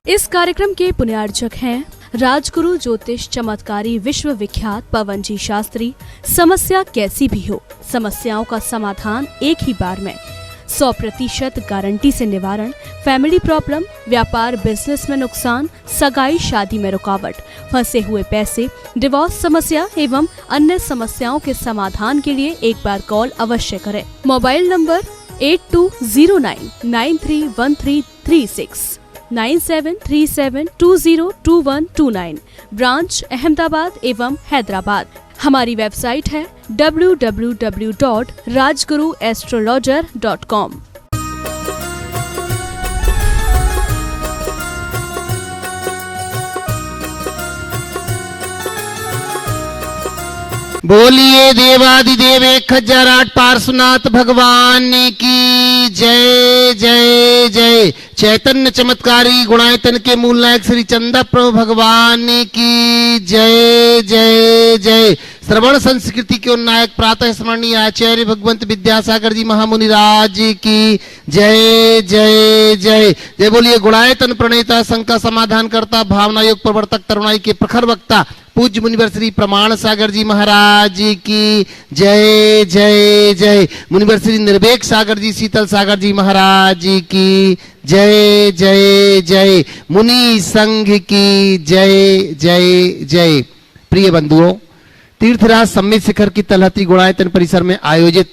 इस कार्यक्रम के पुण्यार्चक हैं राजगुरु ज्योतिष चमत्कारी विश्व विख्यात पवन जी शास्त्री। समस्या कैसी भी हो, समस्याओं का समाधान एक ही बार में, 100% गारंटी से निवारण, फैमिली प्रॉब्लम, व्यापार बिजनेस में नुकसान, सगाई शादी में रुकावट, फंसे हुए पैसे, डिवोर्स समस्या एवं अन्य समस्याओं के समाधान के लिए एक बार कॉल अवश्य करें। मोबाइल नंबर 8209931336, 9737202129, ब्रांच अहमदाबाद एवं हैदराबाद। हमारी वेबसाइट है www.rajguruastrologer.com। बोलिए देवादिदेव 1008 पार्श्वनाथ भगवान की जय जय जय। चैतन्य चमत्कारी गुणायतन के मूल नायक श्री चंदा प्रभु भगवान की जय जय जय। श्रवण संस्कृति के नायक प्रातः स्मरणीय आचार्य भगवंत विद्यासागर जी महामुनि राज की जय जय जय जय। बोलिए गुणायतन प्रणेता, शंका समाधान करता, भावना योग प्रवर्तक, तरुणाई के प्रखर वक्ता पूज्य मुनिवर श्री प्रमाण सागर जी महाराज की जय जय जय। मुनिवर श्री निर्वेक सागर जी, शीतल सागर जी महाराज की जय जय जय। मुनि संघ की जय जय जय। प्रिय बंधुओं, तीर्थराज सम्मेद शिखर की तलहटी गुणायतन परिसर में आयोजित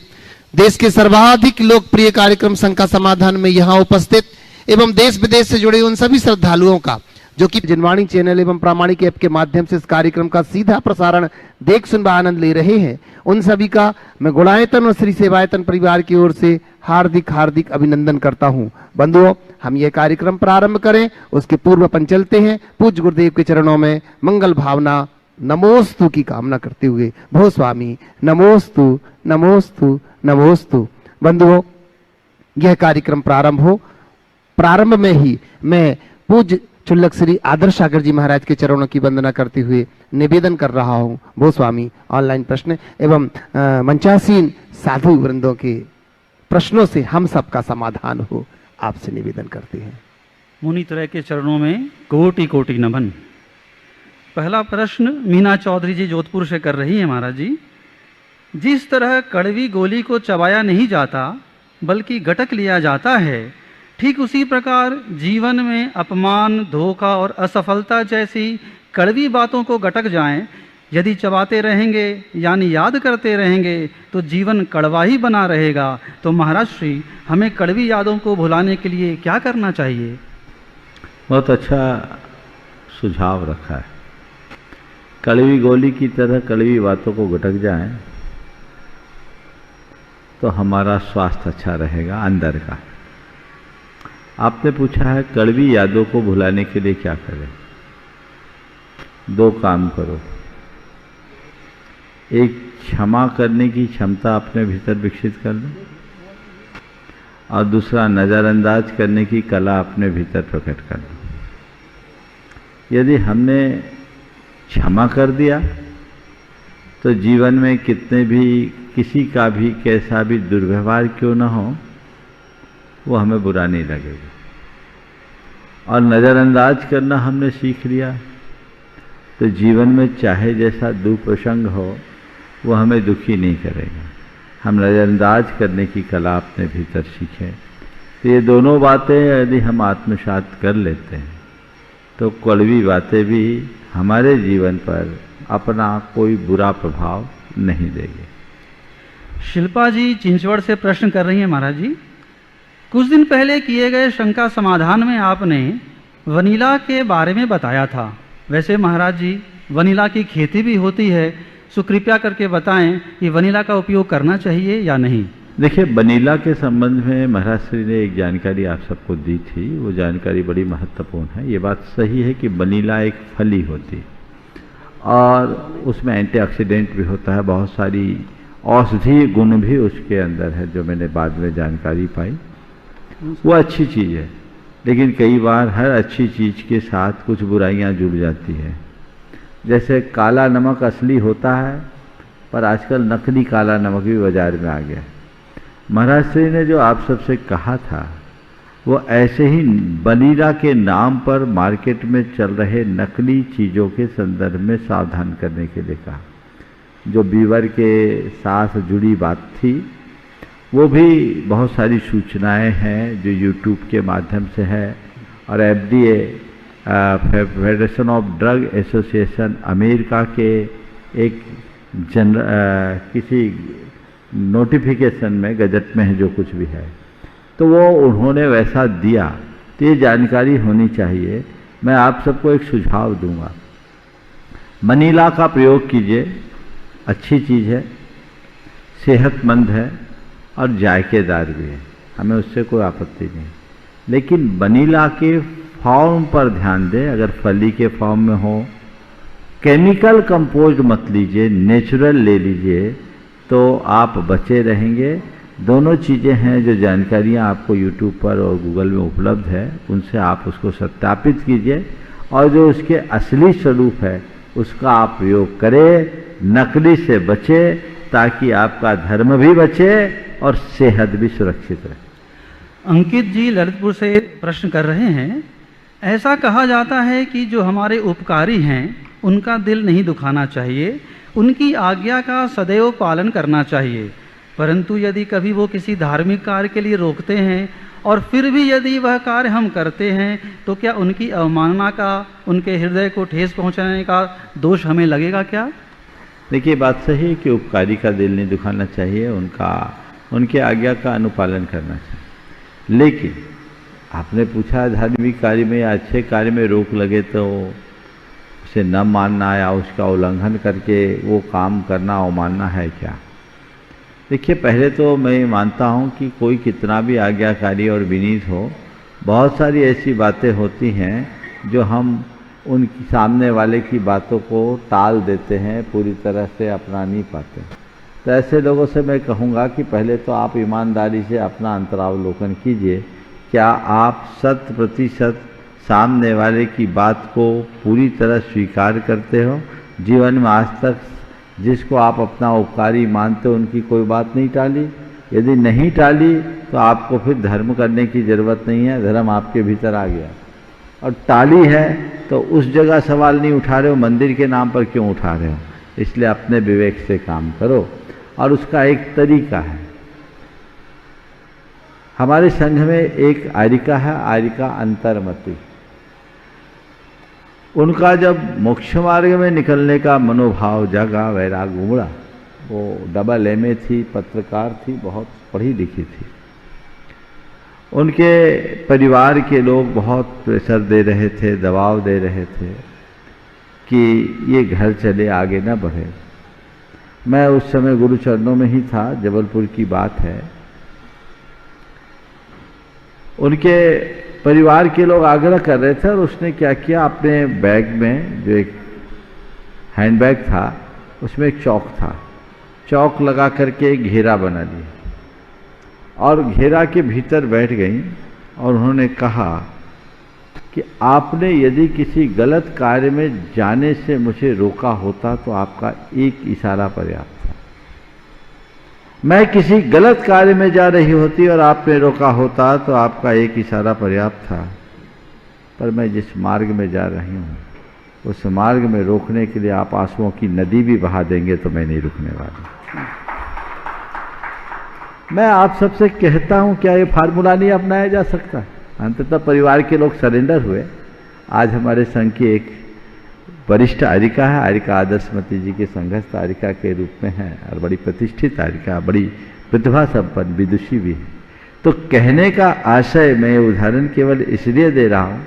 देश के सर्वाधिक लोकप्रिय कार्यक्रम शंका समाधान में यहाँ उपस्थित एवं देश विदेश से जुड़े उन सभी श्रद्धालुओं का जो कि जनवाणी चैनल एवं प्रामाणिक ऐप के माध्यम से इस कार्यक्रम का सीधा प्रसारण देख सुन आनंद ले रहे हैं, उन सभी का मैं गुणायतन और श्री सेवायतन परिवार की ओर से हार्दिक हार्दिक अभिनंदन करता हूं। बंधुओं, हम ये कार्यक्रम प्रारंभ करें उसके पूर्व अपन चलते हैं पूज्य गुरुदेव के चरणों में मंगल भावना नमोस्तु की कामना करते हुए। भो स्वामी नमोस्तु नमोस्तु नमोस्तु। बंधुओं, यह कार्यक्रम प्रारंभ में ही मैं पूज्य चुल्लक श्री आदर्श सागर जी महाराज के चरणों की वंदना करते हुए निवेदन कर रहा हूं। भो स्वामी ऑनलाइन प्रश्न एवं मंचासीन साधु वृंदों के प्रश्नों से हम सबका समाधान हो, आपसे निवेदन करते हैं। मुनि त्रय के चरणों में कोटि कोटि नमन। पहला प्रश्न मीना चौधरी जी जोधपुर से कर रही है। महाराज जी, जिस तरह कड़वी गोली को चबाया नहीं जाता बल्कि गटक लिया जाता है, ठीक उसी प्रकार जीवन में अपमान, धोखा और असफलता जैसी कड़वी बातों को गटक जाएं, यदि चबाते रहेंगे यानी याद करते रहेंगे तो जीवन कड़वा ही बना रहेगा। तो महाराज श्री, हमें कड़वी यादों को भुलाने के लिए क्या करना चाहिए? बहुत अच्छा सुझाव रखा है। कड़वी गोली की तरह कड़वी बातों को गटक जाएं तो हमारा स्वास्थ्य अच्छा रहेगा अंदर का। आपने पूछा है कड़वी यादों को भुलाने के लिए क्या करें। दो काम करो। एक, क्षमा करने की क्षमता अपने भीतर विकसित कर लो, और दूसरा, नज़रअंदाज करने की कला अपने भीतर प्रकट कर लो। यदि हमने क्षमा कर दिया तो जीवन में कितने भी, किसी का भी, कैसा भी दुर्व्यवहार क्यों न हो, वो हमें बुरा नहीं लगेगा। और नज़रअंदाज करना हमने सीख लिया तो जीवन में चाहे जैसा दुप्रसंग हो वो हमें दुखी नहीं करेगा। हम नज़रअंदाज करने की कला अपने भीतर सीखें तो ये दोनों बातें यदि हम आत्मसात कर लेते हैं तो कड़वी बातें भी हमारे जीवन पर अपना कोई बुरा प्रभाव नहीं देंगे। शिल्पा जी चिंचवड़ से प्रश्न कर रही हैं। महाराज जी, कुछ दिन पहले किए गए शंका समाधान में आपने वनीला के बारे में बताया था। वैसे महाराज जी, वनीला की खेती भी होती है, सो कृपया करके बताएं कि वनीला का उपयोग करना चाहिए या नहीं। देखिए, वनीला के संबंध में महाराज श्री ने एक जानकारी आप सबको दी थी, वो जानकारी बड़ी महत्वपूर्ण है। ये बात सही है कि वनीला एक फली होती और उसमें एंटीऑक्सीडेंट भी होता है, बहुत सारी औषधीय गुण भी उसके अंदर है, जो मैंने बाद में जानकारी पाई। वो अच्छी चीज़ है, लेकिन कई बार हर अच्छी चीज़ के साथ कुछ बुराइयां जुड़ जाती हैं। जैसे काला नमक असली होता है, पर आजकल नकली काला नमक भी बाजार में आ गया। महाराज श्री ने जो आप सबसे कहा था वो ऐसे ही बनीरा के नाम पर मार्केट में चल रहे नकली चीज़ों के संदर्भ में सावधान करने के लिए कहा। जो बीवर के साथ जुड़ी बात थी वो भी बहुत सारी सूचनाएं हैं जो यूट्यूब के माध्यम से है, और FDA federation of drug association America के एक किसी नोटिफिकेशन में गजट में है जो कुछ भी है, तो वो उन्होंने वैसा दिया, तो ये जानकारी होनी चाहिए। मैं आप सबको एक सुझाव दूंगा, मनीला का प्रयोग कीजिए, अच्छी चीज़ है, सेहतमंद है और जायकेदार भी है, हमें उससे कोई आपत्ति नहीं। लेकिन वनीला के फॉर्म पर ध्यान दें, अगर फली के फॉर्म में हो, केमिकल कंपोज्ड मत लीजिए, नेचुरल ले लीजिए, तो आप बचे रहेंगे। दोनों चीज़ें हैं जो जानकारियाँ आपको यूट्यूब पर और गूगल में उपलब्ध है, उनसे आप उसको सत्यापित कीजिए और जो उसके असली स्वरूप है उसका आप प्रयोग करें, नकली से बचे, ताकि आपका धर्म भी बचे और सेहत भी सुरक्षित रहे। अंकित जी ललितपुर से प्रश्न कर रहे हैं, ऐसा कहा जाता है कि जो हमारे उपकारी हैं उनका दिल नहीं दुखाना चाहिए, उनकी आज्ञा का सदैव पालन करना चाहिए, परंतु यदि कभी वो किसी धार्मिक कार्य के लिए रोकते हैं और फिर भी यदि वह कार्य हम करते हैं तो क्या उनकी अवमानना का, उनके हृदय को ठेस पहुंचाने का दोष हमें लगेगा क्या? देखिए, बात सही है कि उपकारी का दिल नहीं दुखाना चाहिए, उनके आज्ञा का अनुपालन करना चाहिए। लेकिन आपने पूछा धार्मिक कार्य में या अच्छे कार्य में रोक लगे तो उसे न मानना या उसका उल्लंघन करके वो काम करना अवमानना है क्या? देखिए, पहले तो मैं मानता हूँ कि कोई कितना भी आज्ञाकारी और विनीत हो, बहुत सारी ऐसी बातें होती हैं जो हम उनकी सामने वाले की बातों को टाल देते हैं, पूरी तरह से अपना नहीं पाते। तो ऐसे लोगों से मैं कहूँगा कि पहले तो आप ईमानदारी से अपना अंतरावलोकन कीजिए, क्या आप 100% सामने वाले की बात को पूरी तरह स्वीकार करते हो? जीवन में आज तक जिसको आप अपना उपकारी मानते हो उनकी कोई बात नहीं टाली? यदि नहीं टाली तो आपको फिर धर्म करने की ज़रूरत नहीं है, धर्म आपके भीतर आ गया। और टाली है तो उस जगह सवाल नहीं उठा रहे हो, मंदिर के नाम पर क्यों उठा रहे हो? इसलिए अपने विवेक से काम करो। और उसका एक तरीका है, हमारे संघ में एक आर्यिका है, आर्यिका अंतर्मति। उनका जब मोक्ष मार्ग में निकलने का मनोभाव जागा, वैराग उमड़ा, वो डबल MA थी, पत्रकार थी, बहुत पढ़ी लिखी थी। उनके परिवार के लोग बहुत प्रेशर दे रहे थे, दबाव दे रहे थे कि ये घर चले, आगे ना बढ़े। मैं उस समय गुरु चरणों में ही था, जबलपुर की बात है। उनके परिवार के लोग आग्रह कर रहे थे और उसने क्या किया, अपने बैग में जो एक हैंडबैग था उसमें एक चौक था, चौक लगा करके एक घेरा बना लिया और घेरा के भीतर बैठ गई और उन्होंने कहा कि आपने यदि किसी गलत कार्य में जाने से मुझे रोका होता तो आपका एक इशारा पर्याप्त था। मैं किसी गलत कार्य में जा रही होती और आपने रोका होता तो आपका एक इशारा पर्याप्त था, पर मैं जिस मार्ग में जा रही हूँ उस मार्ग में रोकने के लिए आप आंसुओं की नदी भी बहा देंगे तो मैं नहीं रुकने वाला। मैं आप सबसे कहता हूँ, क्या ये फार्मूला नहीं अपनाया जा सकता? अंततः परिवार के लोग सरेंडर हुए। आज हमारे संघ की एक वरिष्ठ आर्यिका है, आर्यिका आदर्शमती जी के संघस्थ आर्यिका के रूप में है और बड़ी प्रतिष्ठित आर्यिका, बड़ी प्रतिभा संपन्न विदुषी भी है। तो कहने का आशय मैं उदाहरण केवल इसलिए दे रहा हूँ,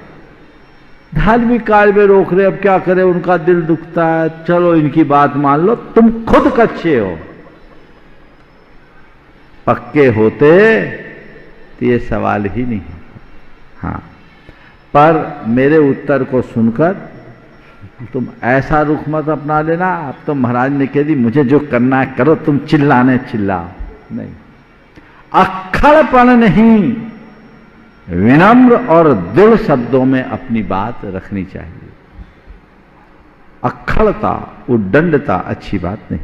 धार्मिक कार्य में रोक रहे, अब क्या करें, उनका दिल दुखता है, चलो इनकी बात मान लो, तुम खुद कच्चे हो। पक्के होते तो ये सवाल ही नहीं है। हाँ, पर मेरे उत्तर को सुनकर तुम ऐसा रुख मत अपना लेना, अब तो महाराज ने कह दी मुझे जो करना है करो, तुम चिल्लाने चिल्लाओ नहीं। अक्खड़पन नहीं, विनम्र और दृढ़ शब्दों में अपनी बात रखनी चाहिए। अक्खड़ता, उद्दंडता अच्छी बात नहीं।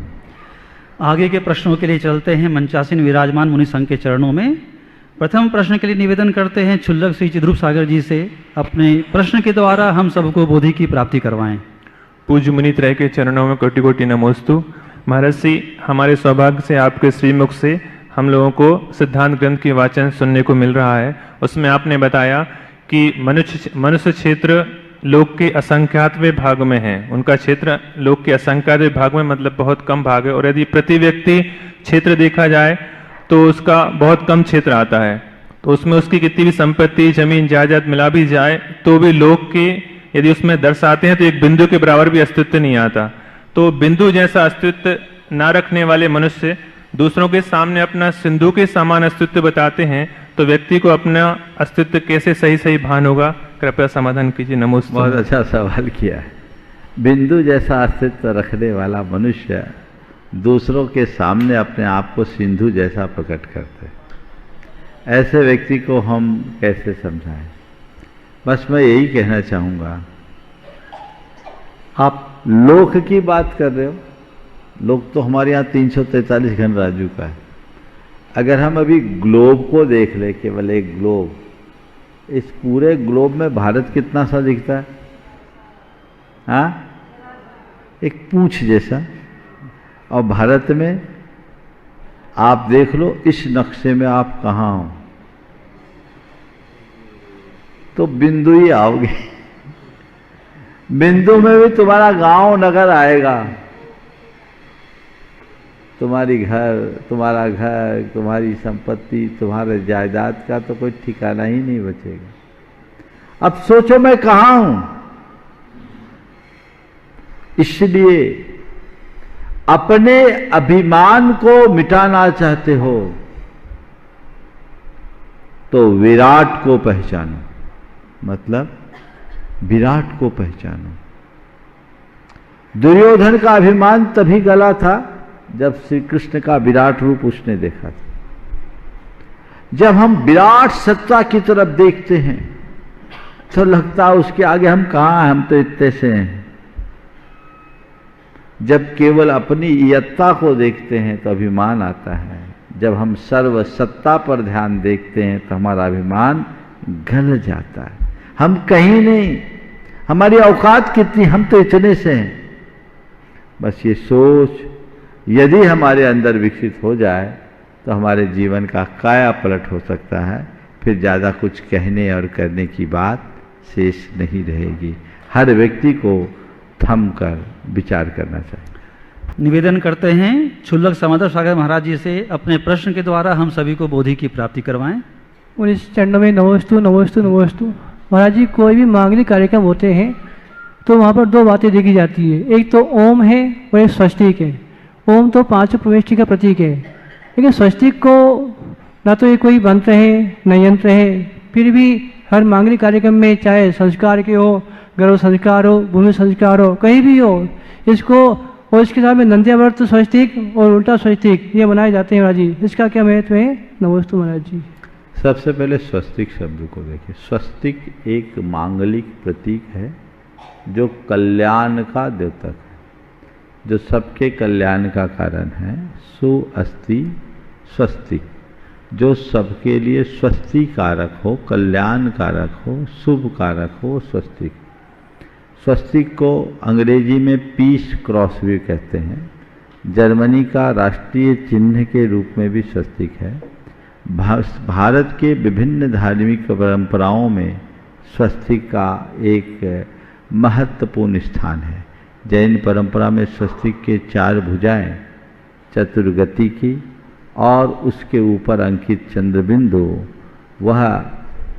आगे के प्रश्नों के लिए चलते हैं। मंचासीन विराजमान मुनि संघ के चरणों में प्रथम प्रश्न के लिए निवेदन करते हैं क्षुल्लक श्री चिद्रूप सागर जी से, अपने प्रश्न के द्वारा हम सबको बोधि की प्राप्ति करवाएं। पूज्य मुनित्रय के चरणों में कोटि कोटि नमोस्तु। महाराज जी, हमारे सौभाग्य से आपके श्रीमुख से हम लोगों को सिद्धांत ग्रंथ की वाचन सुनने को मिल रहा है। उसमें आपने बताया कि मनुष्य क्षेत्र लोक के असंख्यातवें भाग में है। उनका क्षेत्र लोक के असंख्यातवें भाग में मतलब बहुत कम भाग है, और यदि प्रति व्यक्ति क्षेत्र देखा जाए तो उसका बहुत कम क्षेत्र आता है। तो उसमें उसकी कितनी भी संपत्ति, जमीन जायदाद मिला भी जाए तो भी लोक के यदि उसमें दर्शाते हैं तो एक बिंदु के बराबर भी अस्तित्व नहीं आता। तो बिंदु जैसा अस्तित्व ना रखने वाले मनुष्य दूसरों के सामने अपना सिंधु के समान अस्तित्व बताते हैं, तो व्यक्ति को अपना अस्तित्व कैसे सही सही भान होगा? कृपया समाधान कीजिए। नमोस्तु। बहुत अच्छा सवाल किया है। बिंदु जैसा अस्तित्व रखने वाला मनुष्य दूसरों के सामने अपने आप को सिंधु जैसा प्रकट करते हैं। ऐसे व्यक्ति को हम कैसे समझाएं? बस मैं यही कहना चाहूँगा, आप लोक की बात कर रहे हो। लोक तो हमारे यहाँ 343 घन राजू का है। अगर हम अभी ग्लोब को देख ले, केवल एक ग्लोब, इस पूरे ग्लोब में भारत कितना सा दिखता है? हाँ, एक पूंछ जैसा। और भारत में आप देख लो इस नक्शे में आप कहाँ हो, तो बिंदु ही आओगे। बिंदु में भी तुम्हारा गांव नगर आएगा। तुम्हारा घर, तुम्हारी संपत्ति, तुम्हारे जायदाद का तो कोई ठिकाना ही नहीं बचेगा। अब सोचो मैं कहाँ हूं। इसलिए अपने अभिमान को मिटाना चाहते हो तो विराट को पहचानो, मतलब विराट को पहचानो। दुर्योधन का अभिमान तभी गला था जब श्री कृष्ण का विराट रूप उसने देखा था। जब हम विराट सत्ता की तरफ देखते हैं तो लगता है उसके आगे हम कहाँ हैं, हम तो इतने से हैं। जब केवल अपनी इयत्ता को देखते हैं तो अभिमान आता है। जब हम सर्व सत्ता पर ध्यान देखते हैं तो हमारा अभिमान गल जाता है। हम कहीं नहीं, हमारी औकात कितनी, हम तो इतने से हैं। बस ये सोच यदि हमारे अंदर विकसित हो जाए तो हमारे जीवन का काया पलट हो सकता है। फिर ज़्यादा कुछ कहने और करने की बात शेष नहीं रहेगी। हर व्यक्ति को थम कर विचार करना चाहिए। निवेदन करते हैं क्षुल्लक समाधर सागर महाराज जी से, अपने प्रश्न के द्वारा हम सभी को बोधि की प्राप्ति करवाएं। 19 चरणों में नमोस्तु नमोस्तु नमोस्तु। महाराज जी, कोई भी मांगलिक कार्यक्रम होते हैं तो वहाँ पर दो बातें देखी जाती है, एक तो ओम है और एक स्वस्तिक है। ओम तो 5 प्रविष्टि का प्रतीक है, लेकिन स्वस्तिक को ना तो ये कोई मंत्र है न यंत्र है, फिर भी हर मांगलिक कार्यक्रम में, चाहे संस्कार के हो, गर्भ संस्कार हो, भूमि संस्कार हो, कहीं भी हो, इसको और इसके साथ में नंद्यावर्त स्वस्तिक और उल्टा स्वस्तिक ये बनाए जाते हैं। महाराज जी, इसका क्या महत्व है? नमोस्तु महाराज जी। सबसे पहले स्वस्तिक शब्द को देखिए। स्वस्तिक एक मांगलिक प्रतीक है जो कल्याण का द्योतक है, जो सबके कल्याण का कारण है। सु अस्ति स्वस्तिक, जो सबके लिए स्वस्ति कारक हो, कल्याण कारक हो, शुभ कारक हो, स्वस्तिक। स्वस्तिक को अंग्रेजी में पीस क्रॉस भी कहते हैं। जर्मनी का राष्ट्रीय चिन्ह के रूप में भी स्वस्तिक है। भारत के विभिन्न धार्मिक परंपराओं में स्वस्तिक का एक महत्वपूर्ण स्थान है। जैन परंपरा में स्वस्तिक के 4 भुजाएं, चतुर्गति की और उसके ऊपर अंकित चंद्रबिंदु, वह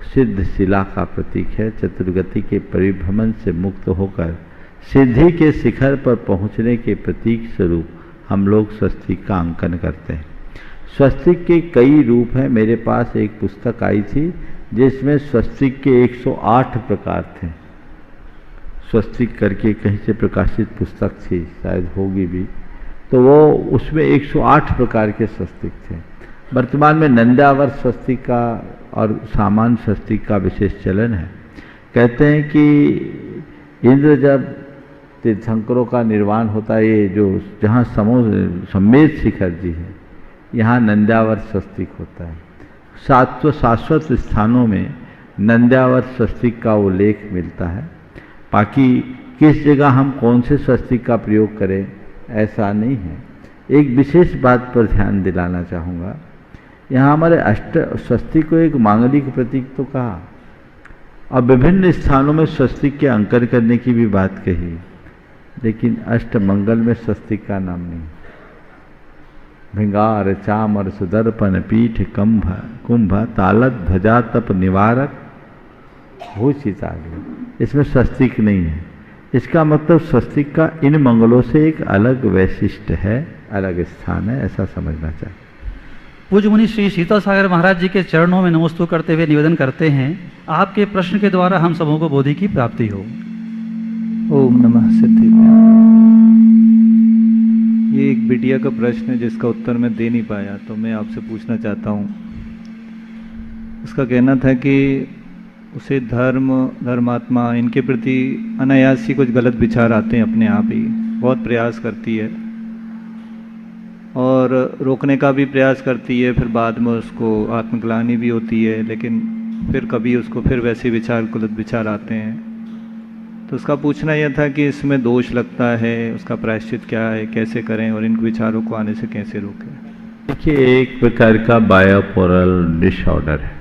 सिद्ध शिला का प्रतीक है। चतुर्गति के परिभ्रमण से मुक्त होकर सिद्धि के शिखर पर पहुंचने के प्रतीक स्वरूप हम लोग स्वस्तिक का अंकन करते हैं। स्वस्तिक के कई रूप हैं। मेरे पास एक पुस्तक आई थी जिसमें स्वस्तिक के 108 प्रकार थे। स्वस्तिक करके कहीं से प्रकाशित पुस्तक थी, शायद होगी भी, तो वो उसमें 108 प्रकार के स्वस्तिक थे। वर्तमान में नंदावर्त स्वस्तिक का और सामान्य स्वस्तिक का विशेष चलन है। कहते हैं कि इंद्र जब तीर्थंकरों का निर्वाण होता है, ये जो जहाँ सम्मेद शिखर जी है, यहाँ नंदावर्त स्वस्तिक होता है। शाश्वत स्थानों में नंद्यावर स्वस्तिक का उल्लेख मिलता है। बाकी किस जगह हम कौन से स्वस्तिक का प्रयोग करें ऐसा नहीं है। एक विशेष बात पर ध्यान दिलाना चाहूँगा, यहाँ हमारे अष्ट स्वस्तिक को एक मांगलिक प्रतीक तो कहा और विभिन्न स्थानों में स्वस्तिक के अंकन करने की भी बात कही, लेकिन अष्ट मंगल में स्वस्तिक का नाम नहीं। भिंगार चामर सुदर्पण पीठ कुंभ तालत ध्वजा तप निवारक भूषितालु, इसमें स्वस्तिक नहीं है। इसका मतलब स्वस्तिक का इन मंगलों से एक अलग वैशिष्ट है, अलग स्थान है, ऐसा समझना चाहिए। पूज्य मुनि श्री शीतल सागर महाराज जी के चरणों में नमस्कार करते हुए निवेदन करते हैं, आपके प्रश्न के द्वारा हम सबों को बोधि की प्राप्ति हो। ओम नमः सिद्धि। ये एक बिटिया का प्रश्न है जिसका उत्तर मैं दे नहीं पाया, तो मैं आपसे पूछना चाहता हूँ। उसका कहना था कि उसे धर्मात्मा इनके प्रति अनायास ही कुछ गलत विचार आते हैं अपने आप ही। बहुत प्रयास करती है और रोकने का भी प्रयास करती है, फिर बाद में उसको आत्मग्लानि भी होती है, लेकिन फिर कभी उसको फिर वैसे गलत विचार आते हैं। तो उसका पूछना यह था कि इसमें दोष लगता है, उसका प्रायश्चित क्या है, कैसे करें और इन विचारों को आने से कैसे रोकें। देखिए, एक प्रकार का बायोपोरल डिसऑर्डर है।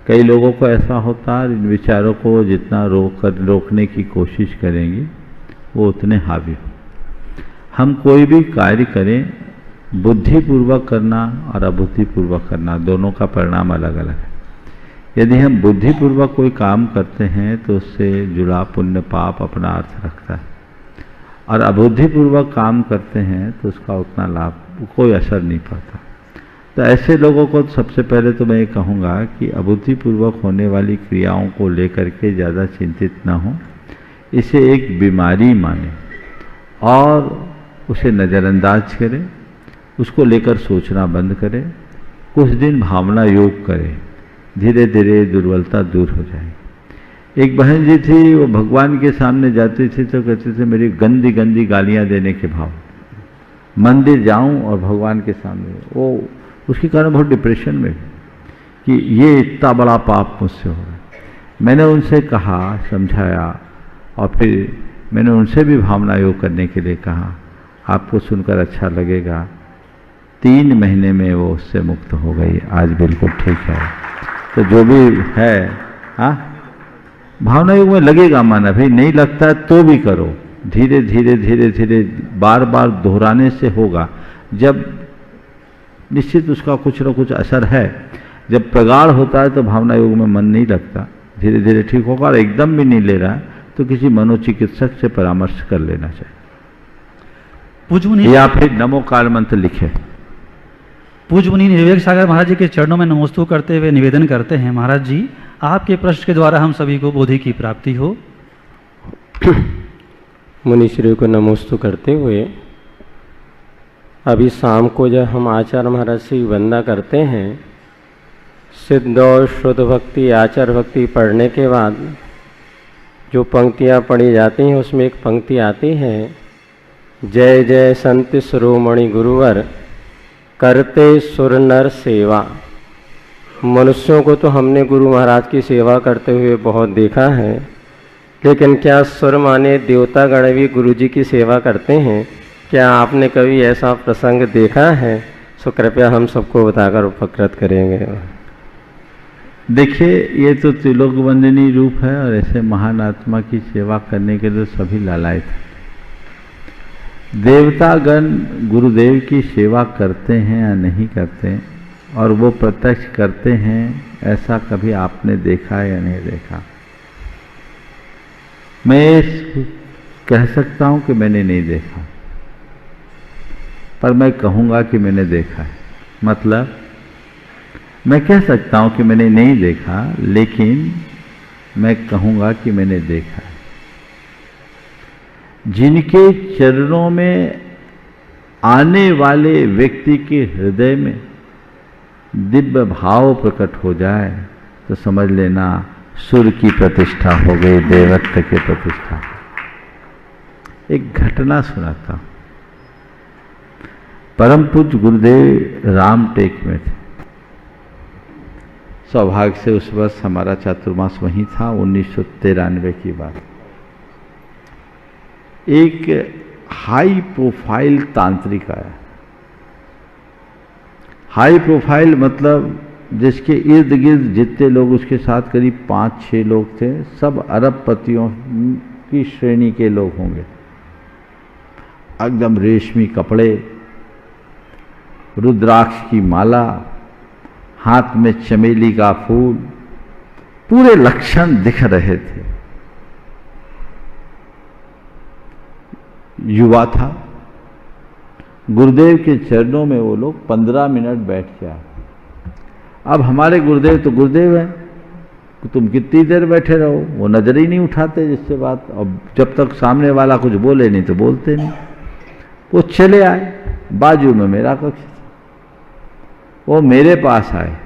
कई लोगों को ऐसा होता है, इन विचारों को जितना रोकने की कोशिश करेंगे वो उतने हावी हो। हम कोई भी कार्य करें, बुद्धिपूर्वक करना और अबुद्धिपूर्वक करना, दोनों का परिणाम अलग अलग है। यदि हम बुद्धिपूर्वक कोई काम करते हैं तो उससे जुड़ा पुण्य पाप अपना अर्थ रखता है, और अबुद्धिपूर्वक काम करते हैं तो उसका उतना लाभ, कोई असर नहीं पड़ता। तो ऐसे लोगों को सबसे पहले तो मैं ये कहूँगा कि अबुद्धिपूर्वक होने वाली क्रियाओं को लेकर के ज़्यादा चिंतित ना हो, इसे एक बीमारी माने और उसे नज़रअंदाज करें, उसको लेकर सोचना बंद करें, कुछ दिन भावना योग करें, धीरे धीरे दुर्बलता दूर हो जाएगी। एक बहन जी थी, वो भगवान के सामने जाती थी तो कहते थे मेरी गंदी गंदी गालियाँ देने के भाव। मंदिर जाऊं और भगवान के सामने, वो उसके कारण बहुत डिप्रेशन में कि ये इतना बड़ा पाप मुझसे हो रहा है। मैंने उनसे कहा, समझाया, और फिर मैंने उनसे भी भावना योग करने के लिए कहा। आपको सुनकर अच्छा लगेगा, 3 महीने में वो उससे मुक्त हो गई, आज बिल्कुल ठीक है। तो जो भी है, हाँ, भावना योग में लगेगा माना, भाई नहीं लगता तो भी करो, धीरे धीरे धीरे धीरे बार बार दोहराने से होगा। जब निश्चित उसका कुछ न कुछ असर है। जब प्रगाढ़ होता है तो भावना योग में मन नहीं लगता, धीरे धीरे ठीक होगा। और एकदम भी नहीं ले रहा तो किसी मनोचिकित्सक से परामर्श कर लेना चाहिए, पूज्य मुनि, या फिर नमो काल मंत्र लिखे। पूज्य मुनि विवेक सागर महाराज जी के चरणों में नमोस्तु करते हुए निवेदन करते हैं, महाराज जी आपके प्रश्न के द्वारा हम सभी को बोधि की प्राप्ति हो। मुनिश्री को नमोस्तु करते हुए, अभी शाम को जब हम आचार्य महाराज से वंदना करते हैं, सिद्ध और शुद्ध भक्ति, आचार्य भक्ति पढ़ने के बाद जो पंक्तियाँ पढ़ी जाती हैं उसमें एक पंक्ति आती है, जय जय संत शिरोमणि गुरुवर करते सुर नर सेवा। मनुष्यों को तो हमने गुरु महाराज की सेवा करते हुए बहुत देखा है, लेकिन क्या सुर माने देवतागण भी गुरु जी की सेवा करते हैं? क्या आपने कभी ऐसा प्रसंग देखा है? सो कृपया हम सबको बताकर उपकृत करेंगे। देखिए, ये तो त्रिलोक वंदनीय रूप है और ऐसे महान आत्मा की सेवा करने के लिए सभी लालायित हैं। देवतागण गुरुदेव की सेवा करते हैं या नहीं करते हैं, और वो प्रत्यक्ष करते हैं, ऐसा कभी आपने देखा या नहीं देखा? मैं कह सकता हूं कि मैंने नहीं देखा, पर मैं कहूँगा कि मैंने देखा है। मतलब मैं कह सकता हूँ कि मैंने नहीं देखा, लेकिन मैं कहूँगा कि मैंने देखा है। जिनके चरणों में आने वाले व्यक्ति के हृदय में दिव्य भाव प्रकट हो जाए तो समझ लेना सुर की प्रतिष्ठा हो गई, देवत्व की प्रतिष्ठा। एक घटना सुनाता हूं। परम पूज्य गुरुदेव राम टेक में थे। सौभाग्य से उस वर्ष हमारा चातुर्मास वहीं था, 1993 की बात। एक हाई प्रोफाइल तांत्रिक आया। हाई प्रोफाइल मतलब जिसके इर्द गिर्द जितने लोग उसके साथ करीब 5-6 लोग थे, सब अरबपतियों की श्रेणी के लोग होंगे। एकदम रेशमी कपड़े, रुद्राक्ष की माला, हाथ में चमेली का फूल, पूरे लक्षण दिख रहे थे। युवा था। गुरुदेव के चरणों में वो लोग 15 मिनट बैठ के आए। अब हमारे गुरुदेव तो गुरुदेव हैं, तुम कितनी देर बैठे रहो, वो नजर ही नहीं उठाते जिससे बात। अब जब तक सामने वाला कुछ बोले नहीं तो बोलते नहीं। वो चले आए, बाजू में मेरा कक्ष था, वो मेरे पास आए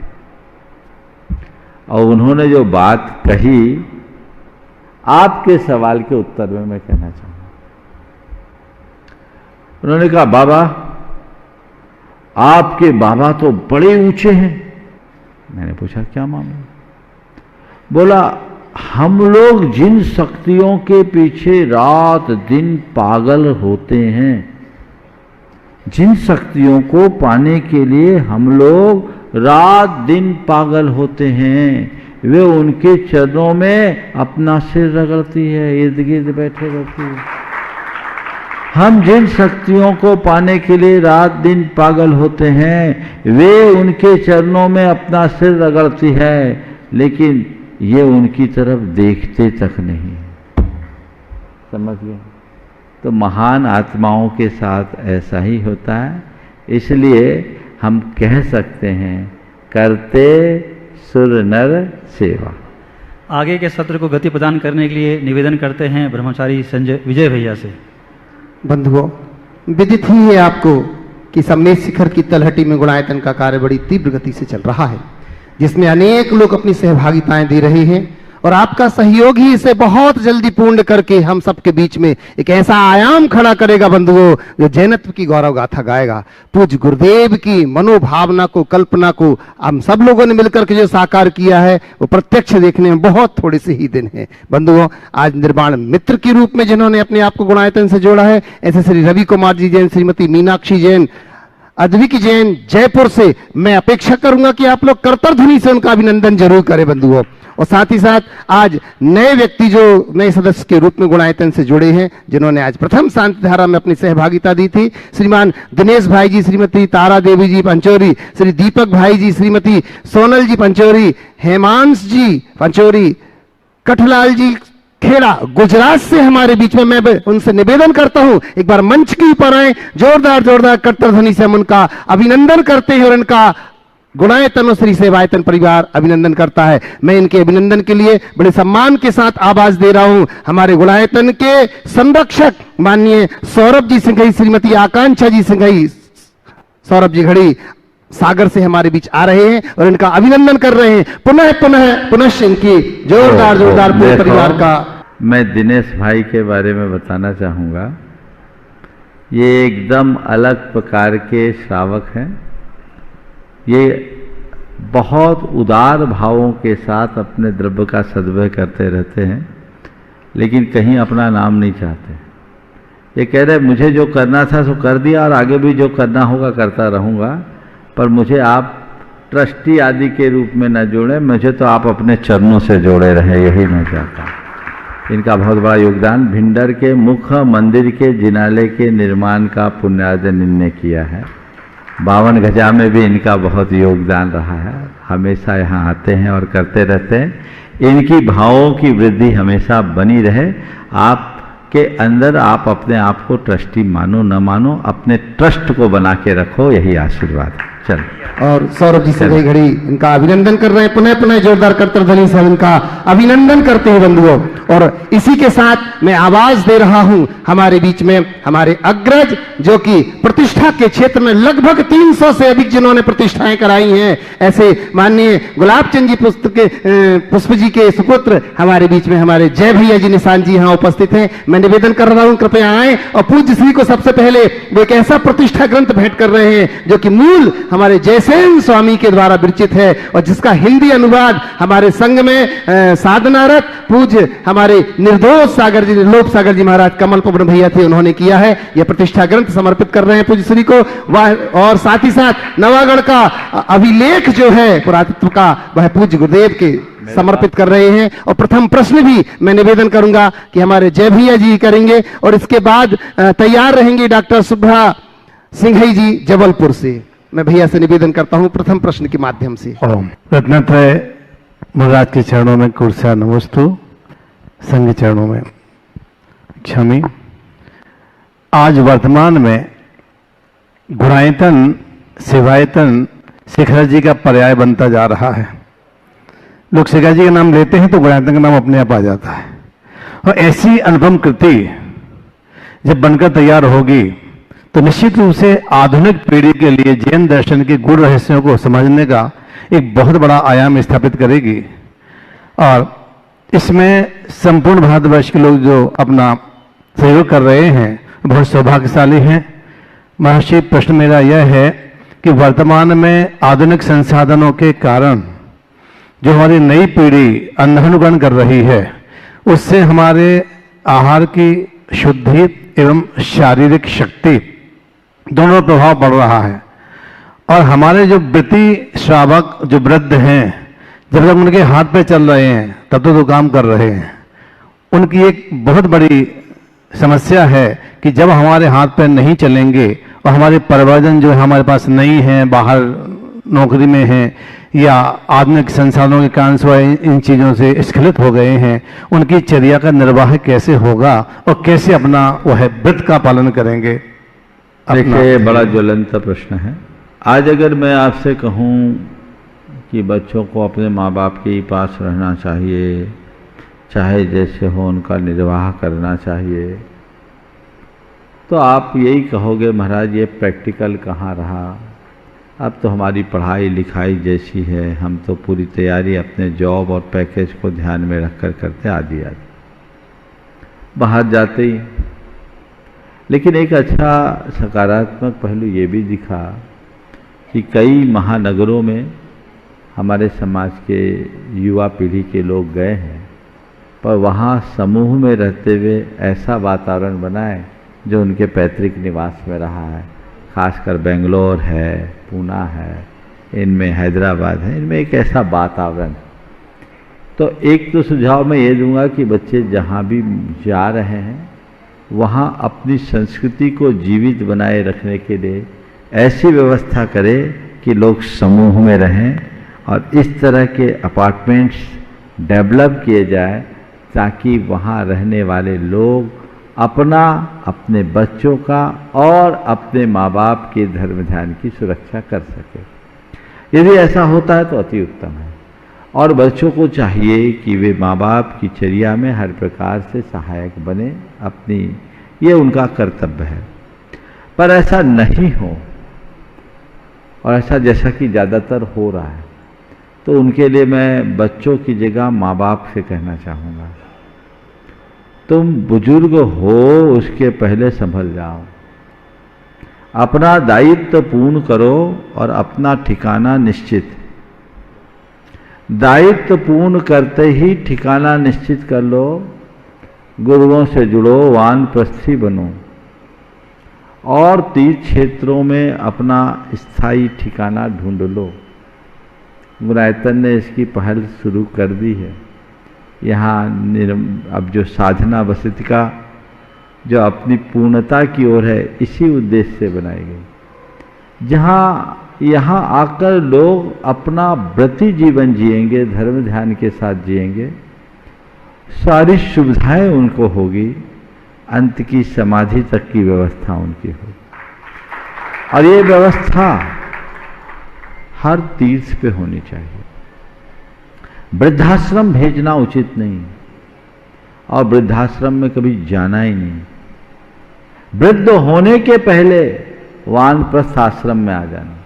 और उन्होंने जो बात कही, आपके सवाल के उत्तर में मैं कहना चाहूंगा। उन्होंने कहा, बाबा आपके बाबा तो बड़े ऊंचे हैं। मैंने पूछा क्या मामला? बोला, हम लोग जिन शक्तियों के पीछे रात दिन पागल होते हैं, जिन शक्तियों को पाने के लिए हम लोग रात दिन पागल होते हैं, वे उनके चरणों में अपना सिर रगड़ती है, इर्द गिर्द बैठे रहती है। हम जिन शक्तियों को पाने के लिए रात दिन पागल होते हैं, वे उनके चरणों में अपना सिर रगड़ती है, लेकिन ये उनकी तरफ देखते तक नहीं। समझ गए? तो महान आत्माओं के साथ ऐसा ही होता है। इसलिए हम कह सकते हैं, करते सुर नर सेवा। आगे के सत्र को गति प्रदान करने के लिए निवेदन करते हैं ब्रह्मचारी संजय विजय भैया से। बंधुओं, विदित ही है आपको कि सम्मेद शिखर की तलहटी में गुणायतन का कार्य बड़ी तीव्र गति से चल रहा है, जिसमें अनेक लोग अपनी सहभागिताएं दे रहे हैं और आपका सहयोग ही इसे बहुत जल्दी पूर्ण करके हम सबके बीच में एक ऐसा आयाम खड़ा करेगा बंधुओं, जो जैनत्व की गौरव गाथा गाएगा। पूज्य गुरुदेव की मनोभावना को, कल्पना को हम सब लोगों ने मिलकर के जो साकार किया है, वो प्रत्यक्ष देखने में बहुत थोड़े से ही दिन है। बंधुओं, आज निर्वाण मित्र के रूप में जिन्होंने अपने आप को गुणायतन से जोड़ा है, ऐसे श्री रवि कुमार जी जैन, श्रीमती मीनाक्षी जैन, अद्विक जैन जयपुर से, मैं अपेक्षा करूंगा कि आप लोग करतर ध्वनि से उनका अभिनंदन जरूर करें बंधुओं। और साथ ही साथ आज नए व्यक्ति जो नए सदस्य के रूप में गुणायतन से जुड़े हैं, जिन्होंने आज प्रथम शांति धारा में अपनी सहभागिता दी थी, श्रीमान दिनेश भाई जी, श्रीमती तारा देवी जी पंचोरी, श्री दीपक भाई जी, श्रीमती सोनल जी पंचोरी, हेमांश जी पंचोरी, कठलाल जी खेड़ा गुजरात से हमारे बीच में। मैं उनसे निवेदन करता हूं, एक बार मंच के ऊपर आए, जोरदार जोरदार करतर ध्वनि से हम उनका अभिनंदन करते हैं और इनका गुणायतन और श्री सेवायतन परिवार अभिनंदन करता है। मैं इनके अभिनंदन के लिए बड़े सम्मान के साथ आवाज दे रहा हूं हमारे गुणायतन के संरक्षक माननीय सौरभ जी सिंघई, श्रीमती आकांक्षा जी सिंघई। सौरभ जी घड़ी सागर से हमारे बीच आ रहे हैं और इनका अभिनंदन कर रहे हैं। पुनः इनकी जोरदार जोरदार पूरे परिवार का। मैं दिनेश भाई के बारे में बताना चाहूँगा, ये एकदम अलग प्रकार के श्रावक हैं। ये बहुत उदार भावों के साथ अपने द्रव्य का सद्व्यय करते रहते हैं, लेकिन कहीं अपना नाम नहीं चाहते। ये कह रहे मुझे जो करना था सो कर दिया और आगे भी जो करना होगा करता रहूँगा, पर मुझे आप ट्रस्टी आदि के रूप में न जोड़ें, मुझे तो आप अपने चरणों से जोड़े रहे, यही मैं चाहता हूँ। इनका बहुत बड़ा योगदान भिंडर के मुख्य मंदिर के जिनाले के निर्माण का पुण्यार्जन इनने किया है। 52 गजा में भी इनका बहुत योगदान रहा है। हमेशा यहाँ आते हैं और करते रहते हैं। इनकी भावों की वृद्धि हमेशा बनी रहे। आपके अंदर आप अपने आप को ट्रस्टी मानो न मानो, अपने ट्रस्ट को बना के रखो, यही आशीर्वाद है। चल। और सौरभ जी से घड़ी इनका अभिनंदन कर रहे हैं। पुनः जोरदार करतर ध्वनि से इनका अभिनंदन करते हैं बंधुओं। और इसी के साथ मैं आवाज दे रहा हूं हमारे बीच में हमारे अग्रज, जो कि प्रतिष्ठा के क्षेत्र में लगभग 300 से अधिक जिन्होंने प्रतिष्ठाएं कराई हैं, ऐसे माननीय गुलाब चंद जी पुष्प जी के सुपुत्र हमारे बीच में हमारे जय भैया जी निशान जी यहां उपस्थित हैं। मैं निवेदन कर रहा हूं कृपया आए और पूज्य श्री को सबसे पहले वो एक ऐसा प्रतिष्ठा ग्रंथ भेंट कर रहे हैं जो कि मूल हमारे जयसेन स्वामी के द्वारा विरचित है और जिसका हिंदी अनुवाद हमारे संघ में साधनारत पूज्य हमारे निर्दोष सागर जी, निर्लोभ सागर जी महाराज कमल पवन भैया थे, उन्होंने किया है। यह प्रतिष्ठा ग्रंथ समर्पित कर रहे हैं पूज्य श्री को। और साथ ही साथ नवागढ़ का अभिलेख जो है पुरातत्व का, वह पूज्य गुरुदेव के समर्पित कर रहे हैं। और प्रथम प्रश्न भी मैं निवेदन करूंगा कि हमारे जय भैया जी करेंगे और इसके बाद तैयार रहेंगे डॉक्टर सुभा सिंघई जी जबलपुर से। मैं भैया से निवेदन करता हूं प्रथम प्रश्न के माध्यम से। रत्नत्रय महाराज के चरणों में कुर्सा नमस्तु, संघ चरणों में क्षमी। आज वर्तमान में गुणायतन सेवायतन शिखर जी का पर्याय बनता जा रहा है। लोग शिखर जी का नाम लेते हैं तो गुणायतन का नाम अपने आप आ जाता है। और ऐसी अनुपम कृति जब बनकर तैयार होगी तो निश्चित रूप से आधुनिक पीढ़ी के लिए जैन दर्शन के गुण रहस्यों को समझने का एक बहुत बड़ा आयाम स्थापित करेगी। और इसमें संपूर्ण भारतवर्ष के लोग जो अपना सहयोग कर रहे हैं बहुत सौभाग्यशाली हैं। महर्षि, प्रश्न मेरा यह है कि वर्तमान में आधुनिक संसाधनों के कारण जो हमारी नई पीढ़ी अंधानुकरण कर रही है, उससे हमारे आहार की शुद्धि एवं शारीरिक शक्ति दोनों प्रभाव पड़ रहा है। और हमारे जो वृत्ति श्रावक जो वृद्ध हैं, जब तक उनके हाथ पे चल रहे हैं तब तो काम कर रहे हैं। उनकी एक बहुत बड़ी समस्या है कि जब हमारे हाथ पे नहीं चलेंगे और हमारे परिवारजन जो हमारे पास नहीं है, बाहर नौकरी में हैं या आधुनिक संसाधनों के कारण से इन चीज़ों से स्खलित हो गए हैं, उनकी चर्या का निर्वाह कैसे होगा और कैसे अपना वह व्रत का पालन करेंगे? देखिए, बड़ा ज्वलंत प्रश्न है। आज अगर मैं आपसे कहूं कि बच्चों को अपने माँ बाप के ही पास रहना चाहिए, चाहे जैसे हो उनका निर्वाह करना चाहिए, तो आप यही कहोगे महाराज ये प्रैक्टिकल कहाँ रहा, अब तो हमारी पढ़ाई लिखाई जैसी है, हम तो पूरी तैयारी अपने जॉब और पैकेज को ध्यान में रखकर करते आदि बाहर जाते ही। लेकिन एक अच्छा सकारात्मक पहलू ये भी दिखा कि कई महानगरों में हमारे समाज के युवा पीढ़ी के लोग गए हैं, पर वहाँ समूह में रहते हुए ऐसा वातावरण बनाए जो उनके पैतृक निवास में रहा है। खासकर बेंगलोर है, पूना है, इनमें हैदराबाद है, इनमें एक ऐसा वातावरण। तो एक तो सुझाव मैं ये दूंगा कि बच्चे जहाँ भी जा रहे हैं वहाँ अपनी संस्कृति को जीवित बनाए रखने के लिए ऐसी व्यवस्था करें कि लोग समूह में रहें और इस तरह के अपार्टमेंट्स डेवलप किए जाए ताकि वहाँ रहने वाले लोग अपना, अपने बच्चों का और अपने माँ बाप के धर्म ध्यान की सुरक्षा कर सके। यदि ऐसा होता है तो अति उत्तम है। और बच्चों को चाहिए कि वे माँ बाप की चर्या में हर प्रकार से सहायक बने, अपनी ये उनका कर्तव्य है। पर ऐसा नहीं हो, और ऐसा जैसा कि ज़्यादातर हो रहा है, तो उनके लिए मैं बच्चों की जगह माँ बाप से कहना चाहूँगा, तुम बुजुर्ग हो उसके पहले संभल जाओ, अपना दायित्व पूर्ण करो और अपना ठिकाना निश्चित। दायित्व पूर्ण करते ही ठिकाना निश्चित कर लो, गुरुओं से जुड़ो, वानप्रस्थी बनो और तीर्थ क्षेत्रों में अपना स्थायी ठिकाना ढूंढ लो। गुणायतन ने इसकी पहल शुरू कर दी है। यहाँ अब जो साधना वसतिका जो अपनी पूर्णता की ओर है, इसी उद्देश्य से बनाई गई, जहाँ यहाँ आकर लोग अपना व्रती जीवन जिएंगे, धर्म ध्यान के साथ जिएंगे, सारी सुविधाएं उनको होगी, अंत की समाधि तक की व्यवस्था उनकी होगी। और ये व्यवस्था हर तीर्थ पे होनी चाहिए। वृद्धाश्रम भेजना उचित नहीं, और वृद्धाश्रम में कभी जाना ही नहीं। वृद्ध होने के पहले वानप्रस्थ आश्रम में आ जाना।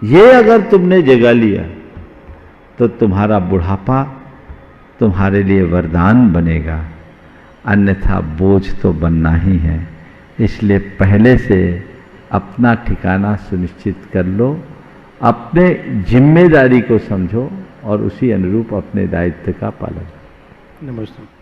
ये अगर तुमने जगा लिया तो तुम्हारा बुढ़ापा तुम्हारे लिए वरदान बनेगा, अन्यथा बोझ तो बनना ही है। इसलिए पहले से अपना ठिकाना सुनिश्चित कर लो, अपने जिम्मेदारी को समझो और उसी अनुरूप अपने दायित्व का पालन। नमस्ते।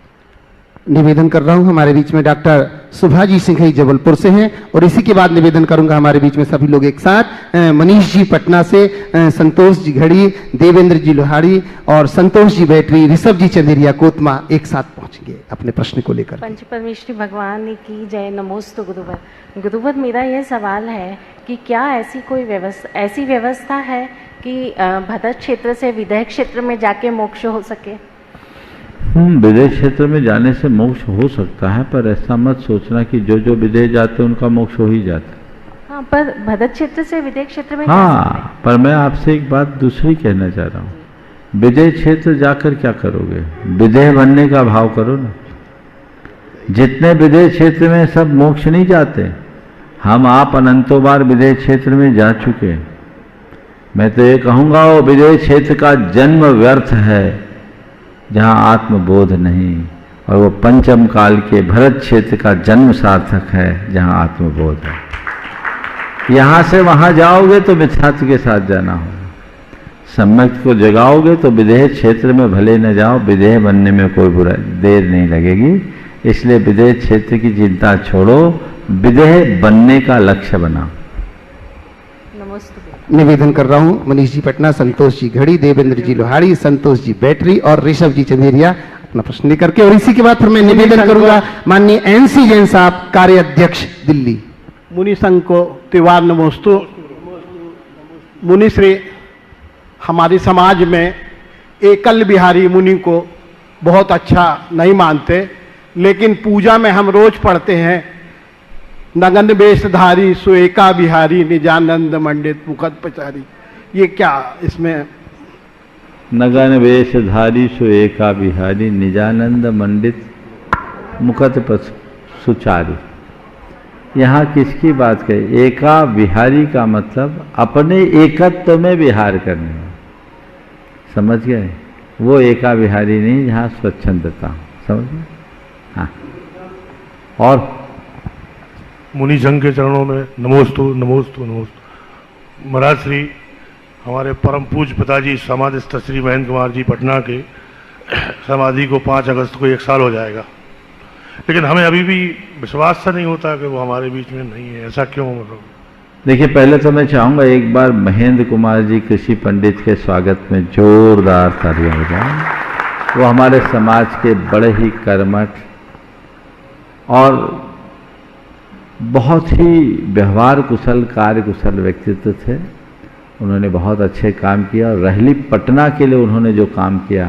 निवेदन कर रहा हूं, हमारे बीच में डॉक्टर सुभाजी सिंह जबलपुर से हैं और इसी के बाद निवेदन करूंगा हमारे बीच में सभी लोग एक साथ। मनीष जी पटना से, संतोष जी घड़ी, देवेंद्र जी लोहाड़ी और संतोष जी बैटरी, ऋषभ जी चंदेरिया कोतमा एक साथ पहुंचेंगे अपने प्रश्न को लेकर। पंच परमेश्वरी भगवान की जय। नमोस्तु गुरुवर। गुरुवर, मेरा यह सवाल है कि क्या ऐसी कोई व्यवस्था है कि भदर क्षेत्र से विदेह क्षेत्र में जाके मोक्ष हो सके? विदेह क्षेत्र में जाने से मोक्ष हो सकता है, पर ऐसा मत सोचना कि जो विदेह जाते हैं उनका मोक्ष हो ही जाता है। हाँ, पर भदर क्षेत्र से विदेह क्षेत्र में हाँ, पर मैं आपसे एक बात दूसरी कहना चाह रहा हूँ। विदेह क्षेत्र जाकर क्या करोगे? विदेह बनने का भाव करो ना। जितने विदेह क्षेत्र में सब मोक्ष नहीं जाते। हम आप अनंतों बार विदेह क्षेत्र में जा चुके। मैं तो ये कहूँगा वो विदेह क्षेत्र का जन्म व्यर्थ है जहाँ आत्मबोध नहीं, और वो पंचम काल के भरत क्षेत्र का जन्म सार्थक है जहाँ आत्मबोध है। यहाँ से वहाँ जाओगे तो मिथ्यात्व के साथ जाना होगा। सम्यक को जगाओगे तो विदेह क्षेत्र में भले न जाओ, विदेह बनने में कोई बुरा देर नहीं लगेगी। इसलिए विदेह क्षेत्र की चिंता छोड़ो, विदेह बनने का लक्ष्य बनाओ। निवेदन कर रहा हूं मनीष जी पटना, संतोष जी घड़ी, देवेंद्र जी लोहाड़ी, संतोष जी बैटरी और ऋषभ जी चंदेरिया अपना प्रश्न लेकर के। और इसी के बाद फिर मैं निवेदन करूंगा माननीय एनसी जैन साहब, कार्याध्यक्ष दिल्ली। मुनि संघ को त्रिवार नमोस्तु। मुनिश्री, हमारी समाज में एकल बिहारी मुनि को बहुत अच्छा नहीं मानते, लेकिन पूजा में हम रोज पढ़ते हैं नगन वेशधारी सुएका बिहारी निजानंद मंडित मुखत पचारी। ये क्या इसमें? नगन वेशधारी सुएका बिहारी निजानंद मंडित मुखत सुचारी। यहाँ किसकी बात करें? एका बिहारी का मतलब अपने एकत्व में विहार करने, समझ गए? वो एका बिहारी नहीं जहाँ स्वच्छंदता, समझ गए? हाँ। और मुनि संघ के चरणों में नमोस्तु नमोस्तु नमोस्तु। महाराज श्री, हमारे परम पूज्य पिताजी समाधिस्थ श्री महेंद्र कुमार जी पटना के समाधि को 5 अगस्त को 1 साल हो जाएगा, लेकिन हमें अभी भी विश्वास सा नहीं होता कि वो हमारे बीच में नहीं है। ऐसा क्यों? मतलब देखिए, पहले तो मैं चाहूँगा एक बार महेंद्र कुमार जी कृषि पंडित के स्वागत में जोरदार तालियां हो जाए। वो हमारे समाज के बड़े ही कर्मठ और बहुत ही व्यवहार कुशल, कार्य कुशल व्यक्तित्व थे। उन्होंने बहुत अच्छे काम किया और रहली पटना के लिए उन्होंने जो काम किया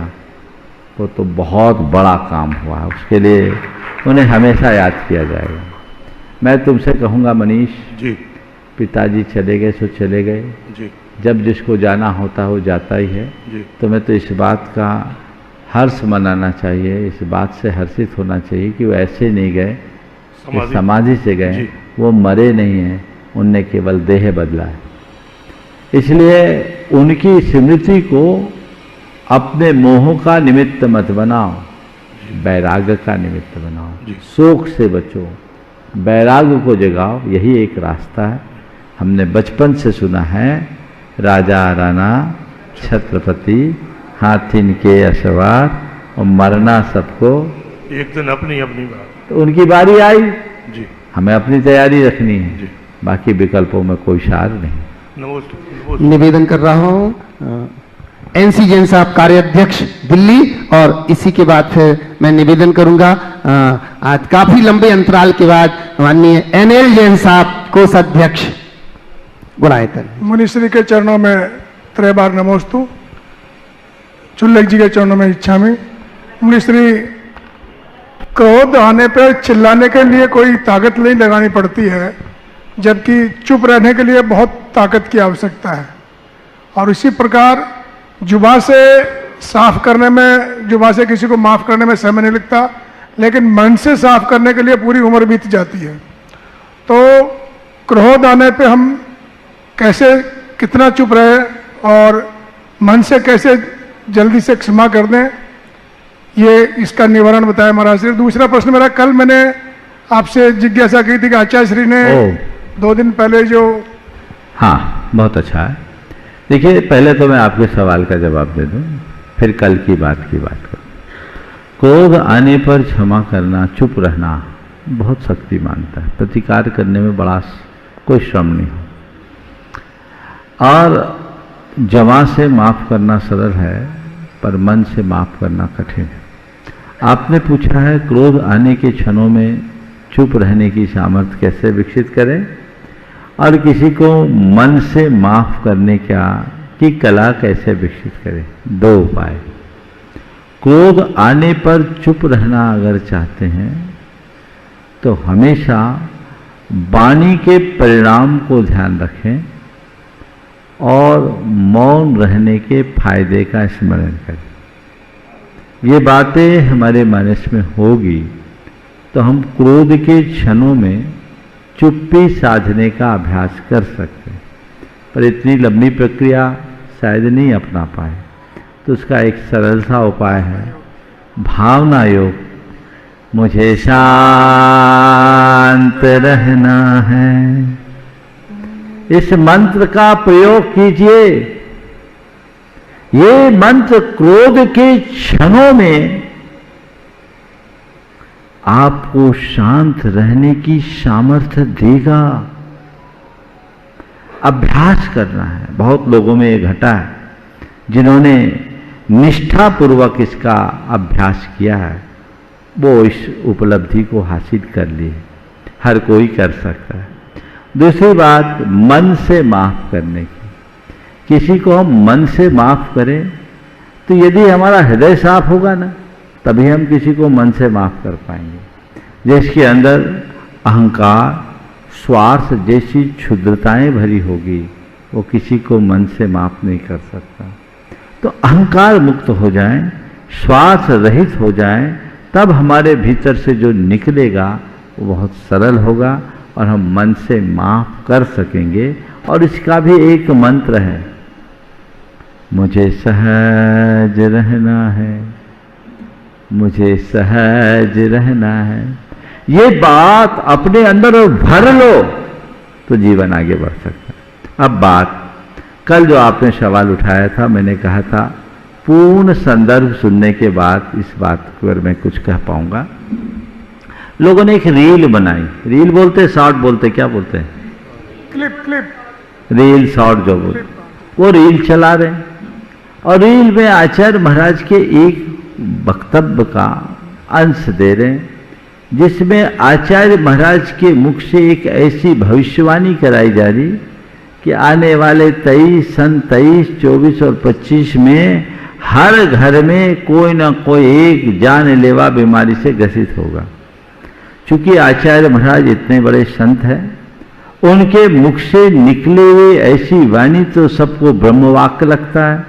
वो तो बहुत बड़ा काम हुआ। उसके लिए उन्हें हमेशा याद किया जाएगा। मैं तुमसे कहूँगा मनीष जी, पिताजी चले गए सो चले गए जी, जब जिसको जाना होता है वो जाता ही है जी। तो मैं तो इस बात का हर्ष मनाना चाहिए, इस बात से हर्षित होना चाहिए कि वो ऐसे नहीं गए समाधि से गए, वो मरे नहीं हैं, उनने केवल देह बदला है। इसलिए उनकी स्मृति को अपने मोह का निमित्त मत बनाओ, वैराग्य का निमित्त बनाओ। शोक से बचो, वैराग्य को जगाओ, यही एक रास्ता है। हमने बचपन से सुना है राजा राणा छत्रपति हाथिन के असवार और मरना सबको एक दिन अपनी अपनी बात। तो उनकी बारी आई जी, हमें अपनी तैयारी रखनी है जी। बाकी विकल्पों में कोई सार नहीं। नमस्ते। निवेदन कर रहा हूँ एनसी जैन साहब, कार्याध्यक्ष दिल्ली। और इसी के बाद फिर मैं निवेदन करूंगा आज काफी लंबे अंतराल के बाद माननीय एनएल जैन साहब, कोषाध्यक्ष गुणायतन। मुनिश्री के चरणों में त्रैबार नमोस्तु। चुल्लक जी के चरणों में इच्छा में। मुनिश्री, क्रोध आने पर चिल्लाने के लिए कोई ताकत नहीं लगानी पड़ती है, जबकि चुप रहने के लिए बहुत ताकत की आवश्यकता है। और इसी प्रकार जुबान से साफ करने में, जुबान से किसी को माफ़ करने में समय नहीं लगता, लेकिन मन से साफ करने के लिए पूरी उम्र बीत जाती है। तो क्रोध आने पे हम कैसे, कितना चुप रहे और मन से कैसे जल्दी से क्षमा कर दें, ये इसका निवारण बताया महाराज श्री। दूसरा प्रश्न मेरा, कल मैंने आपसे जिज्ञासा की थी कि आचार्य श्री ने 2 दिन पहले जो, हाँ बहुत अच्छा है। देखिए पहले तो मैं आपके सवाल का जवाब दे दूं, फिर कल की बात करूं। क्रोध आने पर क्षमा करना, चुप रहना बहुत शक्ति मानता है, प्रतिकार करने में बड़ा कोई श्रम नहीं हो, और जमा से माफ करना सरल है पर मन से माफ करना कठिन है। आपने पूछा है क्रोध आने के क्षणों में चुप रहने की सामर्थ्य कैसे विकसित करें और किसी को मन से माफ करने की कला कैसे विकसित करें। 2 उपाय। क्रोध आने पर चुप रहना अगर चाहते हैं तो हमेशा वाणी के परिणाम को ध्यान रखें और मौन रहने के फायदे का स्मरण करें। ये बातें हमारे मानस में होगी तो हम क्रोध के क्षणों में चुप्पी साधने का अभ्यास कर सकते हैं, पर इतनी लंबी प्रक्रिया शायद नहीं अपना पाए। तो उसका एक सरल सा उपाय है भावना योग। मुझे शांत रहना है, इस मंत्र का प्रयोग कीजिए। ये मंत्र क्रोध के क्षणों में आपको शांत रहने की सामर्थ्य देगा। अभ्यास करना है। बहुत लोगों में ये घटा है जिन्होंने निष्ठापूर्वक इसका अभ्यास किया है, वो इस उपलब्धि को हासिल कर ली है। हर कोई कर सकता है। दूसरी बात, मन से माफ करने की। किसी को हम मन से माफ करें तो यदि हमारा हृदय साफ होगा ना, तभी हम किसी को मन से माफ कर पाएंगे। जिसके अंदर अहंकार, स्वार्थ जैसी क्षुद्रताएं भरी होगी, वो किसी को मन से माफ नहीं कर सकता। तो अहंकार मुक्त हो जाएं, स्वार्थ रहित हो जाएं, तब हमारे भीतर से जो निकलेगा वो बहुत सरल होगा और हम मन से माफ कर सकेंगे। और इसका भी एक मंत्र है, मुझे सहज रहना है, मुझे सहज रहना है। ये बात अपने अंदर भर लो तो जीवन आगे बढ़ सकता है। अब बात, कल जो आपने सवाल उठाया था, मैंने कहा था पूर्ण संदर्भ सुनने के बाद इस बात पर मैं कुछ कह पाऊंगा। लोगों ने एक रील बनाई, रील बोलते, शॉर्ट बोलते, क्या बोलते हैं? क्लिप। रील, शॉर्ट जो बोलते, वो रील चला रहे हैं और रील में आचार्य महाराज के एक वक्तव्य का अंश दे रहे हैं जिसमें आचार्य महाराज के मुख से एक ऐसी भविष्यवाणी कराई जा रही कि आने वाले 23, 24 और 25 में हर घर में कोई ना कोई एक जानलेवा बीमारी से ग्रसित होगा। चूंकि आचार्य महाराज इतने बड़े संत हैं, उनके मुख से निकले हुए ऐसी वाणी तो सबको ब्रह्मवाक्य लगता है,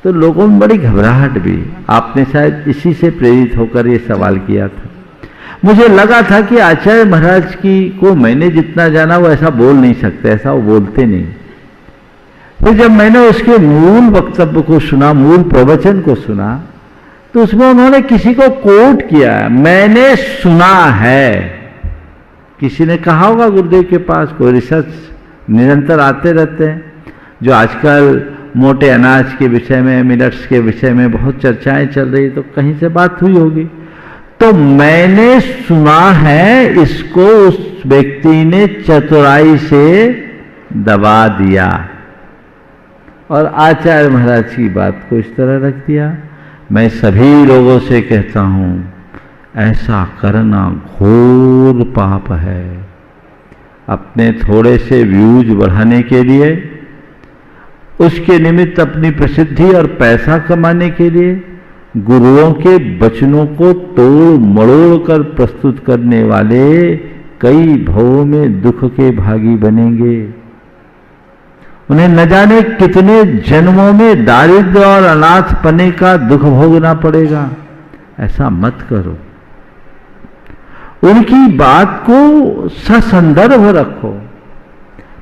तो लोगों में बड़ी घबराहट भी। आपने शायद इसी से प्रेरित होकर ये सवाल किया था। मुझे लगा था कि आचार्य महाराज की को मैंने जितना जाना वो ऐसा बोल नहीं सकते, ऐसा वो बोलते नहीं। तो जब मैंने उसके मूल वक्तव्य को सुना, मूल प्रवचन को सुना, तो उसमें उन्होंने किसी को कोट किया, मैंने सुना है। किसी ने कहा होगा गुरुदेव के पास, कोई रिसर्च निरंतर आते रहते हैं, जो आजकल मोटे अनाज के विषय में, मिलेट्स के विषय में बहुत चर्चाएं चल रही, तो कहीं से बात हुई होगी। तो मैंने सुना है, इसको उस व्यक्ति ने चतुराई से दबा दिया और आचार्य महाराज की बात को इस तरह रख दिया। मैं सभी लोगों से कहता हूं, ऐसा करना घोर पाप है। अपने थोड़े से व्यूज बढ़ाने के लिए, उसके निमित्त अपनी प्रसिद्धि और पैसा कमाने के लिए गुरुओं के वचनों को तोड़ मड़ोड़ कर प्रस्तुत करने वाले कई भवों में दुख के भागी बनेंगे। उन्हें न जाने कितने जन्मों में दारिद्र्य और अनाथ पने का दुख भोगना पड़ेगा। ऐसा मत करो। उनकी बात को ससंदर्भ रखो,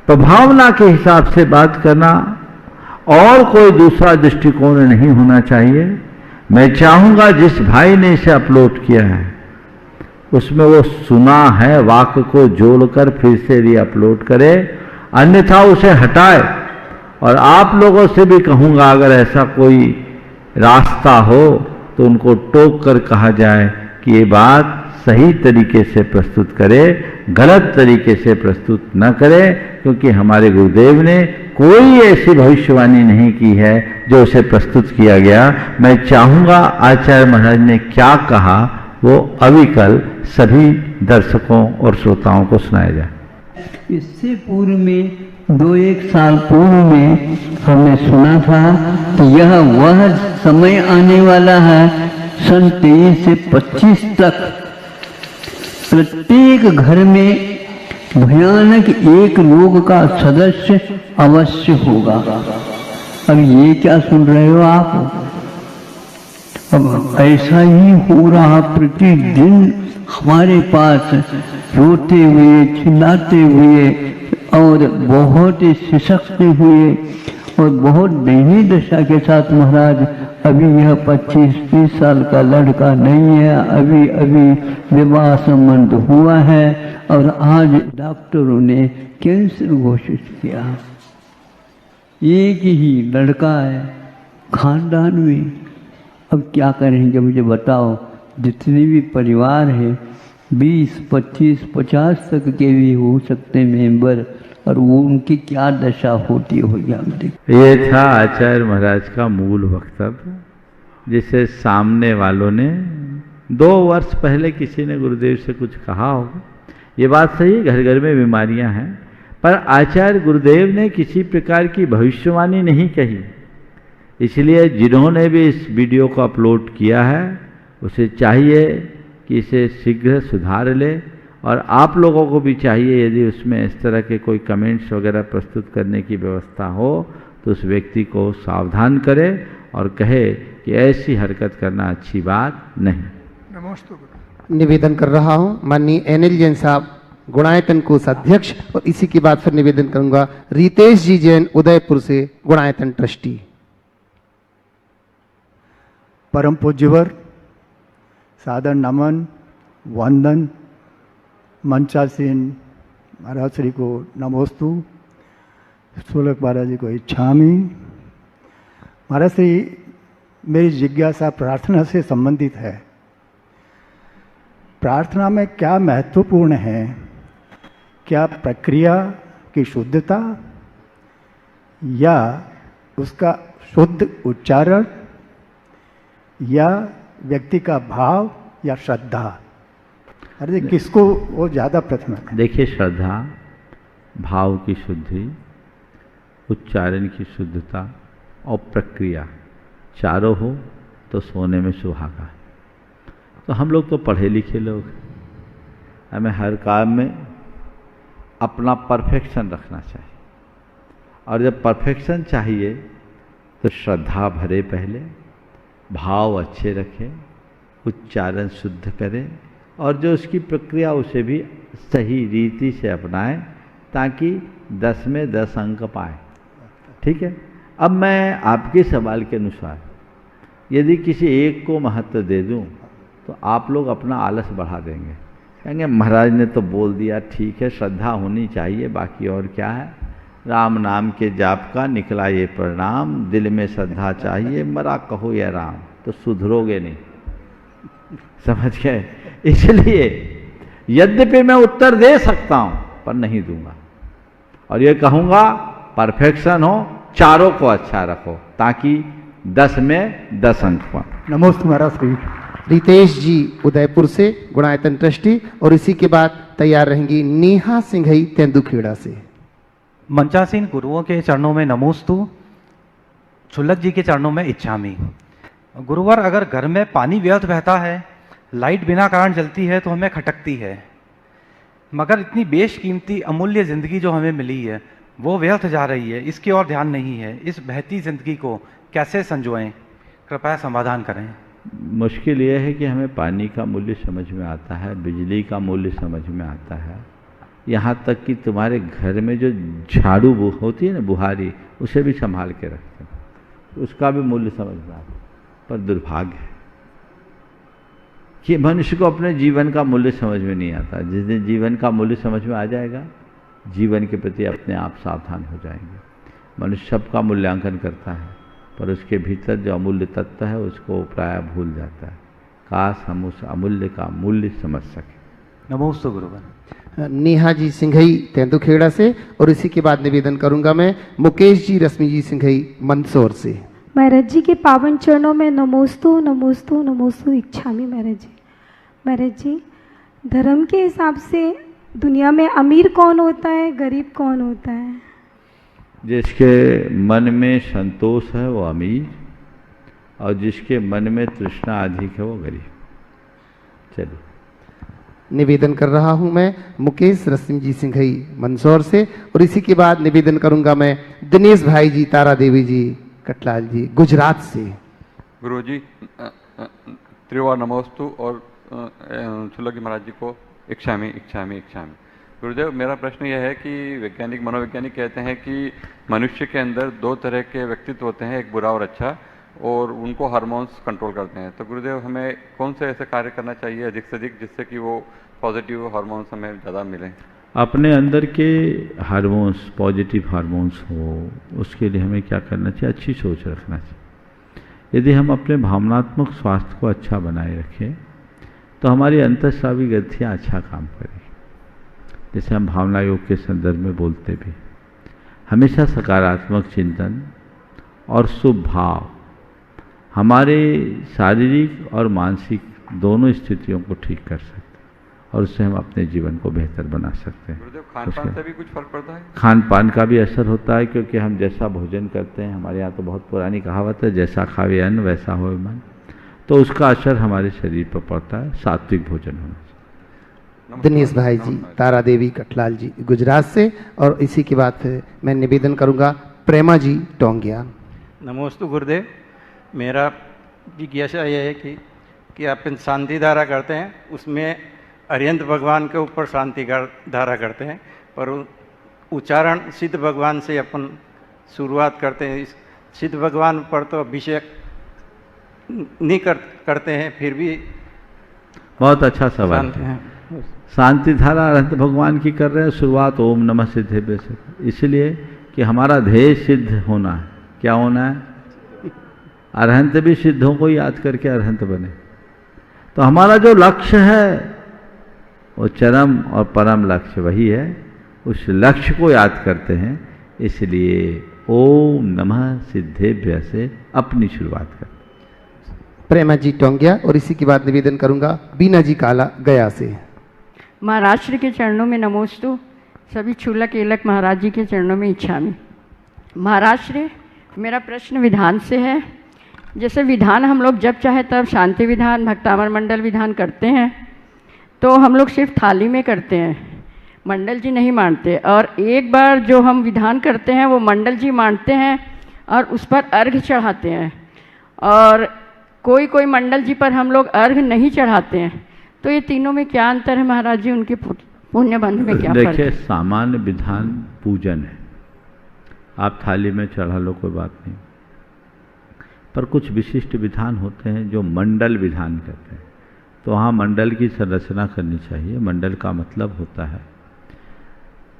प्रभावना के हिसाब से बात करना, और कोई दूसरा दृष्टिकोण नहीं होना चाहिए। मैं चाहूंगा जिस भाई ने इसे अपलोड किया है उसमें वो सुना है वाक्य को जोड़कर फिर से री अपलोड करे, अन्यथा उसे हटाए। और आप लोगों से भी कहूंगा अगर ऐसा कोई रास्ता हो तो उनको टोक कर कहा जाए कि ये बात सही तरीके से प्रस्तुत करे, गलत तरीके से प्रस्तुत न करे, क्योंकि हमारे गुरुदेव ने कोई ऐसी भविष्यवाणी नहीं की है जो उसे प्रस्तुत किया गया। मैं चाहूंगा आचार्य महाराज ने क्या कहा वो अविकल सभी दर्शकों और श्रोताओं को सुनाया जाए। इससे पूर्व में 2-1 साल पूर्व में हमने सुना था कि यह वह समय आने वाला है सन 23 से 25 तक प्रत्येक घर में भयानक एक रोग का सदस्य अवश्य होगा। अब ये क्या सुन रहे हो आप? अब ऐसा ही हो रहा, प्रतिदिन हमारे पास रोते हुए, चिल्लाते हुए और बहुत ही सिसकते हुए और बहुत दयनीय दशा के साथ महाराज अभी यह 25-30 साल का लड़का नहीं है, अभी अभी विवाह संबंध हुआ है और आज डॉक्टरों ने कैंसर घोषित किया। एक ही लड़का है खानदान में। अब क्या करेंगे मुझे बताओ? जितने भी परिवार हैं 20, 25, 50 तक के भी हो सकते मेंबर, और वो उनकी क्या दशा होती होगी हम देख। ये था आचार्य महाराज का मूल वक्तव्य, जिसे सामने वालों ने 2 वर्ष पहले किसी ने गुरुदेव से कुछ कहा होगा। ये बात सही, घर घर में बीमारियां हैं, पर आचार्य गुरुदेव ने किसी प्रकार की भविष्यवाणी नहीं कही। इसलिए जिन्होंने भी इस वीडियो को अपलोड किया है उसे चाहिए कि इसे शीघ्र सुधार ले, और आप लोगों को भी चाहिए यदि उसमें इस तरह के कोई कमेंट्स वगैरह प्रस्तुत करने की व्यवस्था हो तो उस व्यक्ति को सावधान करे और कहे कि ऐसी हरकत करना अच्छी बात नहीं। निवेदन कर रहा हूं माननीय एनएल जैन साहब गुणायतन कोष अध्यक्ष, और इसी के बाद फिर निवेदन करूंगा रितेश जी जैन उदयपुर से गुणायतन ट्रस्टी। परम पूज्यवर सादर नमन वंदन मंचासीन महाराज श्री को नमोस्तु, सोलक महाराज जी को इच्छामी। महाराज श्री, मेरी जिज्ञासा प्रार्थना से संबंधित है। प्रार्थना में क्या महत्वपूर्ण है? क्या प्रक्रिया की शुद्धता या उसका शुद्ध उच्चारण या व्यक्ति का भाव या श्रद्धा? अरे किसको वो ज़्यादा प्रथम है? देखिए, श्रद्धा, भाव की शुद्धि, उच्चारण की शुद्धता और प्रक्रिया चारों हो तो सोने में सुहागा। तो हम लोग तो पढ़े लिखे लोग, हमें हर काम में अपना परफेक्शन रखना चाहिए, और जब परफेक्शन चाहिए तो श्रद्धा भरे, पहले भाव अच्छे रखें, उच्चारण शुद्ध करें, और जो उसकी प्रक्रिया उसे भी सही रीति से अपनाएं ताकि 10 में 10 अंक पाए। ठीक है। अब मैं आपके सवाल के अनुसार यदि किसी एक को महत्व दे दूं तो आप लोग अपना आलस बढ़ा देंगे, कहेंगे महाराज ने तो बोल दिया, ठीक है, श्रद्धा होनी चाहिए, बाकी और क्या है। राम नाम के जाप का निकला ये परिणाम, दिल में श्रद्धा चाहिए, मरा कहो या राम, तो सुधरोगे नहीं। समझ गए? इसलिए यद्यपि मैं उत्तर दे सकता हूं पर नहीं दूंगा, और ये कहूंगा परफेक्शन हो, चारों को अच्छा रखो ताकि 10 में 10 अंक पाओ। नमस्ते महाराज श्री। रितेश जी उदयपुर से गुणायतन ट्रस्टी, और इसी के बाद तैयार रहेंगी नेहा सिंघई तेंदुखेड़ा से। मंचासीन गुरुओं के चरणों में नमोस्तु, चुल्लक जी के चरणों में इच्छामी। गुरुवर, अगर घर में पानी व्यर्थ बहता है, लाइट बिना कारण जलती है तो हमें खटकती है, मगर इतनी बेशकीमती अमूल्य ज़िंदगी जो हमें मिली है वो व्यर्थ जा रही है, इसकी ओर ध्यान नहीं है। इस बहती जिंदगी को कैसे संजोएं? कृपया समाधान करें। मुश्किल ये है कि हमें पानी का मूल्य समझ में आता है, बिजली का मूल्य समझ में आता है, यहाँ तक कि तुम्हारे घर में जो झाड़ू होती है ना, बुहारी, उसे भी संभाल के रखते हैं, उसका भी मूल्य समझ में आता है। पर दुर्भाग्य है कि मनुष्य को अपने जीवन का मूल्य समझ में नहीं आता। जिस दिन जीवन का मूल्य समझ में आ जाएगा, जीवन के प्रति अपने आप सावधान हो जाएंगे। मनुष्य सबका मूल्यांकन करता है, पर उसके भीतर जो अमूल्य तत्व है उसको प्रायः भूल जाता है। काश हम उस अमूल्य का मूल्य समझ सकें। नमोस्तु गुरुवर। नेहा जी सिंघई तेंदुखेड़ा से, और इसी के बाद निवेदन करूंगा मैं मुकेश जी रश्मि जी सिंघई मंदसौर से। महाराज जी के पावन चरणों में नमोस्तु नमोस्तु नमोस्तु इच्छामि। महाराज जी धर्म के हिसाब से दुनिया में अमीर कौन होता है, गरीब कौन होता है? जिसके मन में संतोष है वो अमीर, और जिसके मन में तृष्णा अधिक है वो गरीब। चलिए, निवेदन कर रहा हूं मैं मुकेश रश्मि जी सिंघई मंदसौर से, और इसी के बाद निवेदन करूंगा मैं दिनेश भाई जी तारा देवी जी कटलाल जी गुजरात से। गुरु जी त्रिवार नमोस्तु, और छुल्लक जी महाराज जी को इच्छामि इच्छामि इच्छामि। गुरुदेव, मेरा प्रश्न यह है कि वैज्ञानिक मनोवैज्ञानिक कहते हैं कि मनुष्य के अंदर दो तरह के व्यक्तित्व होते हैं, एक बुरा और अच्छा, और उनको हार्मोन्स कंट्रोल करते हैं। तो गुरुदेव, हमें कौन से ऐसे कार्य करना चाहिए अधिक से अधिक जिससे कि वो पॉजिटिव हार्मोन्स हमें ज़्यादा मिलें? अपने अंदर के हार्मोन्स पॉजिटिव हार्मोन्स हो, उसके लिए हमें क्या करना चाहिए? अच्छी सोच रखना चाहिए। यदि हम अपने भावनात्मक स्वास्थ्य को अच्छा बनाए रखें तो हमारी अंतःस्रावी ग्रंथियाँ अच्छा काम करेंगी। जैसे हम भावना योग के संदर्भ में बोलते भी, हमेशा सकारात्मक चिंतन और शुभ भाव हमारे शारीरिक और मानसिक दोनों स्थितियों को ठीक कर सकते हैं, और उससे हम अपने जीवन को बेहतर बना सकते हैं। गुरुदेव, खान पान से भी कुछ फर्क पड़ता है? खान पान का भी असर होता है, क्योंकि हम जैसा भोजन करते हैं, हमारे यहाँ तो बहुत पुरानी कहावत है, जैसा खावे अन्न वैसा होए मन, तो उसका असर हमारे शरीर पर पड़ता है। सात्विक भोजन होना चाहिए। दिनेश भाई जी तारा देवी कटलाल जी गुजरात से, और इसी के बाद मैं निवेदन करूंगा प्रेमा जी टोंगिया। नमोस्तु गुरुदेव। मेरा जिज्ञासा यह है कि अपन शांति धारा करते हैं, उसमें अरिहंत भगवान के ऊपर शांति धारा करते हैं, पर उच्चारण सिद्ध भगवान से अपन शुरुआत करते हैं। सिद्ध भगवान पर तो अभिषेक नहीं करते हैं, फिर भी बहुत अच्छा सवाल है। शांति धारा अरिहंत भगवान की कर रहे हैं, शुरुआत ओम नमः सिद्धेभ्य से, इसलिए कि हमारा ध्येय सिद्ध होना है। क्या होना है? अरहंत भी सिद्धों को याद करके अरहंत बने। तो हमारा जो लक्ष्य है वो चरम और परम लक्ष्य वही है, उस लक्ष्य को याद करते हैं, इसलिए ओम नमः सिद्धेभ्य से अपनी शुरुआत करते हैं। प्रेमा जी टोंगिया, और इसी के बाद निवेदन करूंगा बीना जी काला गया से। महाराष्ट्र के चरणों में नमोस्तु, सभी छुल्लक एलक महाराज जी के चरणों में इच्छामि। महाराष्ट्र, मेरा प्रश्न विधान से है। जैसे विधान हम लोग जब चाहे तब शांति विधान, भक्तामर मंडल विधान करते हैं, तो हम लोग सिर्फ थाली में करते हैं, मंडल जी नहीं मानते। और एक बार जो हम विधान करते हैं वो मंडल जी मानते हैं और उस पर अर्घ चढ़ाते हैं, और कोई कोई मंडल जी पर हम लोग अर्घ नहीं चढ़ाते हैं। तो ये तीनों में क्या अंतर है महाराज जी? उनके पुण्य बंध में क्या फर्क है? देखिए, सामान्य विधान पूजन है, आप थाली में चढ़ा लो कोई बात नहीं, पर कुछ विशिष्ट विधान होते हैं जो मंडल विधान कहते हैं। तो वहाँ मंडल की संरचना करनी चाहिए। मंडल का मतलब होता है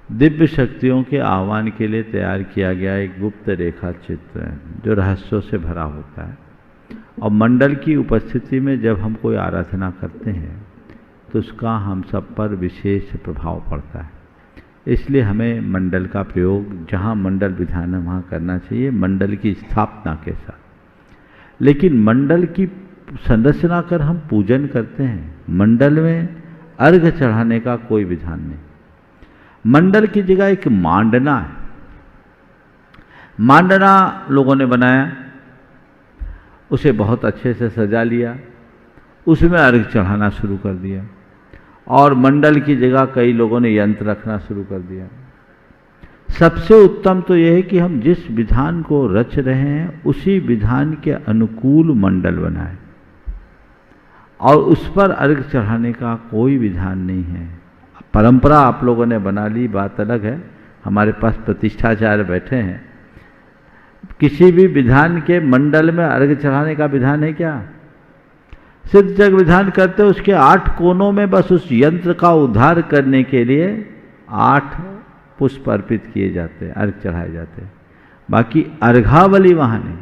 दिव्य शक्तियों के आह्वान के लिए तैयार किया गया एक गुप्त रेखा चित्र है जो रहस्यों से भरा होता है। और मंडल की उपस्थिति में जब हम कोई आराधना करते हैं तो उसका हम सब पर विशेष प्रभाव पड़ता है। इसलिए हमें मंडल का प्रयोग जहाँ मंडल विधान है वहाँ करना चाहिए, मंडल की स्थापना के साथ। लेकिन मंडल की संरचना कर हम पूजन करते हैं, मंडल में अर्घ चढ़ाने का कोई विधान नहीं। मंडल की जगह एक मांडना है, मांडना लोगों ने बनाया, उसे बहुत अच्छे से सजा लिया, उसमें अर्घ चढ़ाना शुरू कर दिया, और मंडल की जगह कई लोगों ने यंत्र रखना शुरू कर दिया। सबसे उत्तम तो यह है कि हम जिस विधान को रच रहे हैं उसी विधान के अनुकूल मंडल बनाएं और उस पर अर्घ चढ़ाने का कोई विधान नहीं है। परंपरा आप लोगों ने बना ली, बात अलग है। हमारे पास प्रतिष्ठाचार्य बैठे हैं, किसी भी विधान के मंडल में अर्घ चढ़ाने का विधान है क्या? सिद्ध जग विधान करते उसके 8 कोनों में बस उस यंत्र का उद्धार करने के लिए 8 पुष्प अर्पित किए जाते हैं, अर्घ चढ़ाए जाते हैं, बाकी अर्घावली वहां नहीं।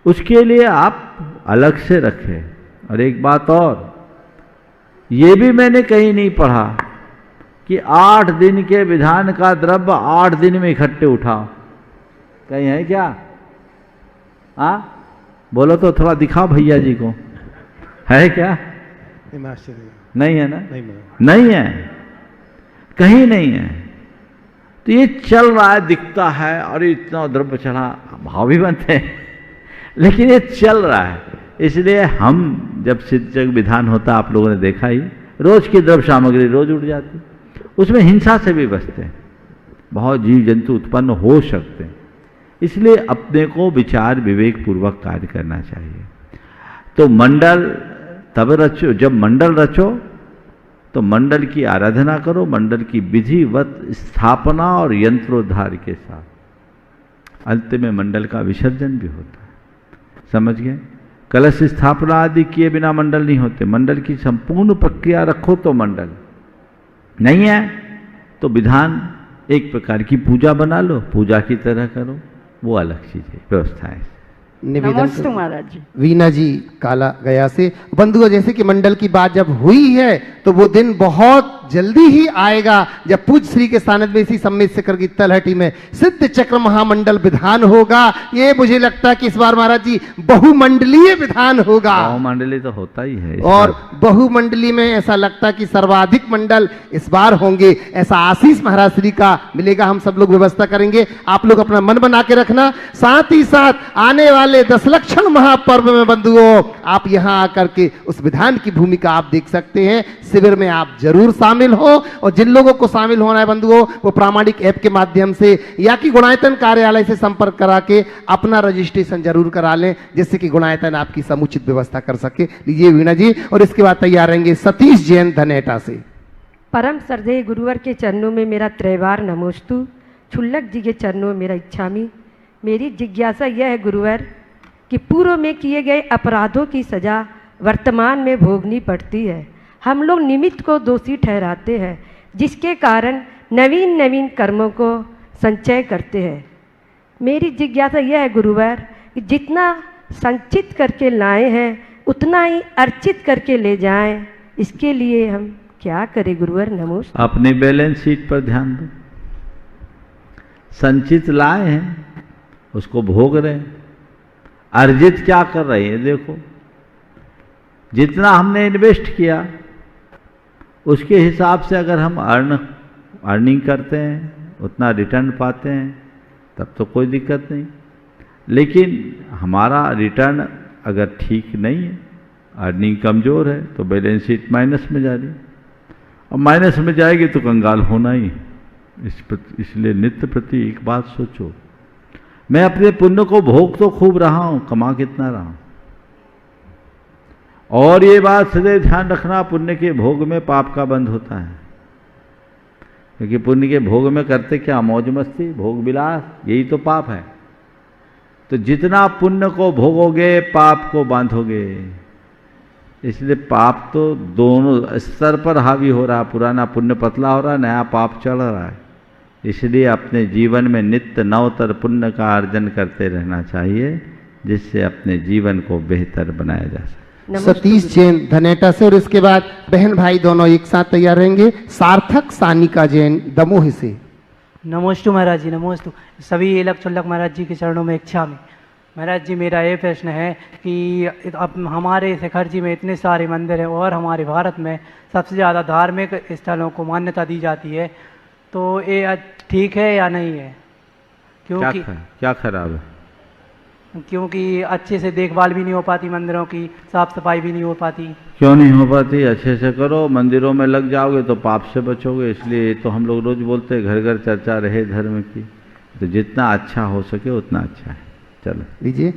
उसके लिए आप अलग से रखें। और एक बात और, ये भी मैंने कहीं नहीं पढ़ा कि 8 दिन के विधान का द्रव्य 8 दिन में इकट्ठे उठाओ, कहीं है क्या? बोलो तो थोड़ा दिखाओ भैया जी को, है क्या? नहीं है ना? नहीं है, कहीं नहीं है। तो ये चल रहा है, दिखता है और इतना द्रव्य चढ़ा, भाव भी बनते हैं, लेकिन ये चल रहा है। इसलिए हम जब सिद्ध जग विधान होता, आप लोगों ने देखा ही, रोज की द्रव्य सामग्री रोज उठ जाती, उसमें हिंसा से भी बचते हैं, बहुत जीव जंतु उत्पन्न हो सकते हैं। इसलिए अपने को विचार विवेक पूर्वक कार्य करना चाहिए। तो मंडल तब रचो, जब मंडल रचो तो मंडल की आराधना करो, मंडल की विधिवत स्थापना और यंत्रोद्धार के साथ। अंत में मंडल का विसर्जन भी होता है, समझ गए? कलश स्थापना आदि किए बिना मंडल नहीं होते। मंडल की संपूर्ण प्रक्रिया रखो तो मंडल नहीं है तो विधान एक प्रकार की पूजा बना लो, पूजा की तरह करो, वो अलग चीज है, व्यवस्था है। नमस्ते महाराज जी। वीना जी काला गया से। बंधुओं, जैसे कि मंडल की बात जब हुई है तो वो दिन बहुत जल्दी ही आएगा जब पूज्य श्री के सानिध्य में इसी सम्मित शिखर की तलहटी में सिद्ध चक्र महामंडल विधान होगा। ये मुझे लगता है कि इस बार महाराज जी बहुमंडलीय विधान होगा। बहुमंडली तो होता ही है, और बहुमंडली में ऐसा लगता है कि सर्वाधिक मंडल इस बार होंगे, ऐसा आशीष महाराज श्री का मिलेगा। हम सब लोग व्यवस्था करेंगे, आप लोग अपना मन बना के रखना। साथ ही साथ आने वाले 10 लक्षण महापर्व में बंधुओं आप यहाँ आकर के उस विधान की भूमिका आप देख सकते हैं। शिविर में आप जरूर शामिल हो, और जिन लोगों को शामिल होना है बंधुओं वो प्रामाणिक ऐप के माध्यम से या कि गुणायतन कार्यालय से संपर्क करा के अपना रजिस्ट्रेशन जरूर करा लें, जिससे कि गुणायतन आपकी समुचित व्यवस्था कर सके। लीजिए वीणा जी, और इसके बाद तैयार रहेंगे सतीश जैन धनेटा से। परम श्रद्धेय गुरुवर के चरणों में मेरा त्रैवार नमोस्तु, छुल्लक जी के चरणों में मेरा इच्छामी। मेरी जिज्ञासा यह है गुरुवर कि पूर्व में किए गए अपराधों की सजा वर्तमान में भोगनी पड़ती है। हम लोग निमित्त को दोषी ठहराते हैं, जिसके कारण नवीन नवीन कर्मों को संचय करते हैं। मेरी जिज्ञासा यह है गुरुवर कि जितना संचित करके लाए हैं उतना ही अर्चित करके ले जाएं। इसके लिए हम क्या करें गुरुवर? नमोस्तुते। अपनी बैलेंस शीट पर ध्यान दो। संचित लाए हैं उसको भोग रहे हैं, अर्जित क्या कर रहे हैं देखो। जितना हमने इन्वेस्ट किया उसके हिसाब से अगर हम अर्निंग करते हैं, उतना रिटर्न पाते हैं, तब तो कोई दिक्कत नहीं। लेकिन हमारा रिटर्न अगर ठीक नहीं है, अर्निंग कमज़ोर है, तो बैलेंस शीट माइनस में जा रही है, और माइनस में जाएगी तो कंगाल होना ही। इसलिए नित्य प्रति एक बात सोचो, मैं अपने पुण्य को भोग तो खूब रहा हूं, कमा कितना रहा हूं। और ये बात सदैव ध्यान रखना, पुण्य के भोग में पाप का बंध होता है। क्योंकि पुण्य के भोग में करते क्या? मौज मस्ती, भोग विलास, यही तो पाप है। तो जितना पुण्य को भोगोगे पाप को बांधोगे। इसलिए पाप तो दोनों स्तर पर हावी हो रहा, पुराना पुण्य पतला हो रहा, नया पाप चढ़ रहा है। इसलिए अपने जीवन में नित्य नवतर पुण्य का अर्जन करते रहना चाहिए, जिससे अपने जीवन को बेहतर बनाया जा सके। सतीश जैन धनेटा से, और इसके बाद बहन भाई दोनों एक साथ तैयार रहेंगे। सार्थक सानिका जैन दमोह से। नमोस्तु महाराज जी, नमोस्तु। सभी एलक चुल्लक महाराज जी के चरणों में इच्छा में। महाराज जी, मेरा ये प्रश्न है कि अब हमारे शिखर जी में इतने सारे मंदिर हैं और हमारे भारत में सबसे ज़्यादा धार्मिक स्थलों को मान्यता दी जाती है, तो ये ठीक है या नहीं है? क्योंकि क्या खराब है? क्योंकि अच्छे से देखभाल भी नहीं हो पाती, मंदिरों की साफ सफाई भी नहीं हो पाती। क्यों नहीं हो पाती? अच्छे से करो, मंदिरों में लग जाओगे तो पाप से बचोगे। इसलिए तो हम लोग रोज बोलते हैं घर घर चर्चा रहे धर्म की, तो जितना अच्छा हो सके उतना अच्छा है। चलो लीजिए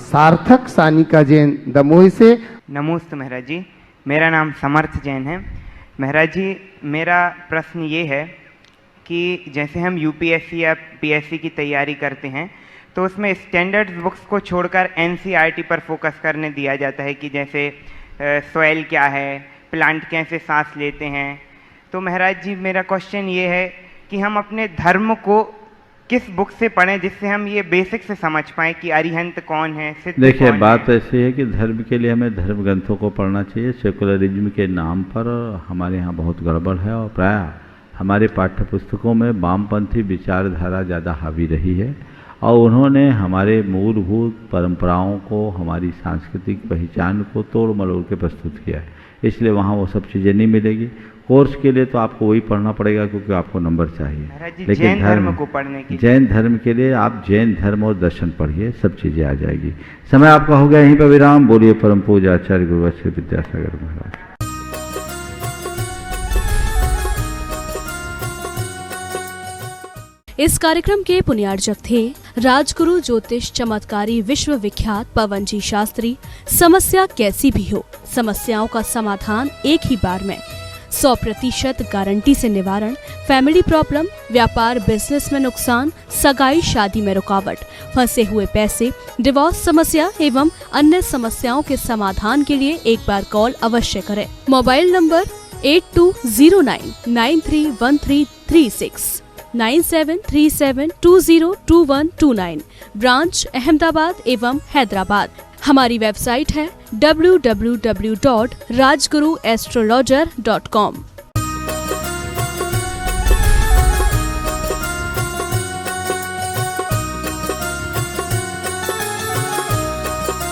सार्थक सानिका जैन दमोही से। नमोस्तु महाराज जी, मेरा नाम समर्थ जैन है। महाराज जी, मेरा प्रश्न ये है कि जैसे हम यूपीएससी या पीएससी की तैयारी करते हैं तो उसमें स्टैंडर्ड बुक्स को छोड़कर एनसीईआरटी पर फोकस करने दिया जाता है कि जैसे सॉइल क्या है, प्लांट कैसे सांस लेते हैं। तो महाराज जी, मेरा क्वेश्चन ये है कि हम अपने धर्म को किस बुक से पढ़ें जिससे हम ये बेसिक से समझ पाएँ कि अरिहंत कौन है, सिद्ध देखिए, कौन बात ऐसी है कि धर्म के लिए हमें धर्म ग्रंथों को पढ़ना चाहिए। सेकुलरिज्म के नाम पर हमारे यहाँ बहुत गड़बड़ है और प्रायः हमारे पाठ्य पुस्तकों में वामपंथी विचारधारा ज़्यादा हावी रही है और उन्होंने हमारे मूलभूत परंपराओं को, हमारी सांस्कृतिक पहचान को तोड़ मरोड़ के प्रस्तुत किया है। इसलिए वहाँ वो सब चीज़ें नहीं मिलेगी। कोर्स के लिए तो आपको वही पढ़ना पड़ेगा क्योंकि आपको नंबर चाहिए। लेकिन जैन धर्म को पढ़ने की, जैन धर्म के लिए आप जैन धर्म और दर्शन पढ़िए, सब चीज़ें आ जाएगी। समय आपका हो गया यहीं पर विराम। बोलिए परम पूज्य आचार्य गुरुवर श्री विद्यासागर महाराज। इस कार्यक्रम के पुण्यार्जक थे राजगुरु ज्योतिष चमत्कारी विश्व विख्यात पवन जी शास्त्री। समस्या कैसी भी हो, समस्याओं का समाधान एक ही बार में, 100% गारंटी से निवारण, फैमिली प्रॉब्लम, व्यापार बिजनेस में नुकसान, सगाई शादी में रुकावट, फंसे हुए पैसे, डिवोर्स समस्या एवं अन्य समस्याओं के समाधान के लिए एक बार कॉल अवश्य करें। मोबाइल नंबर 8209931336, 9737202129, ब्रांच अहमदाबाद एवं हैदराबाद। हमारी वेबसाइट है www.rajguruastrologer.com।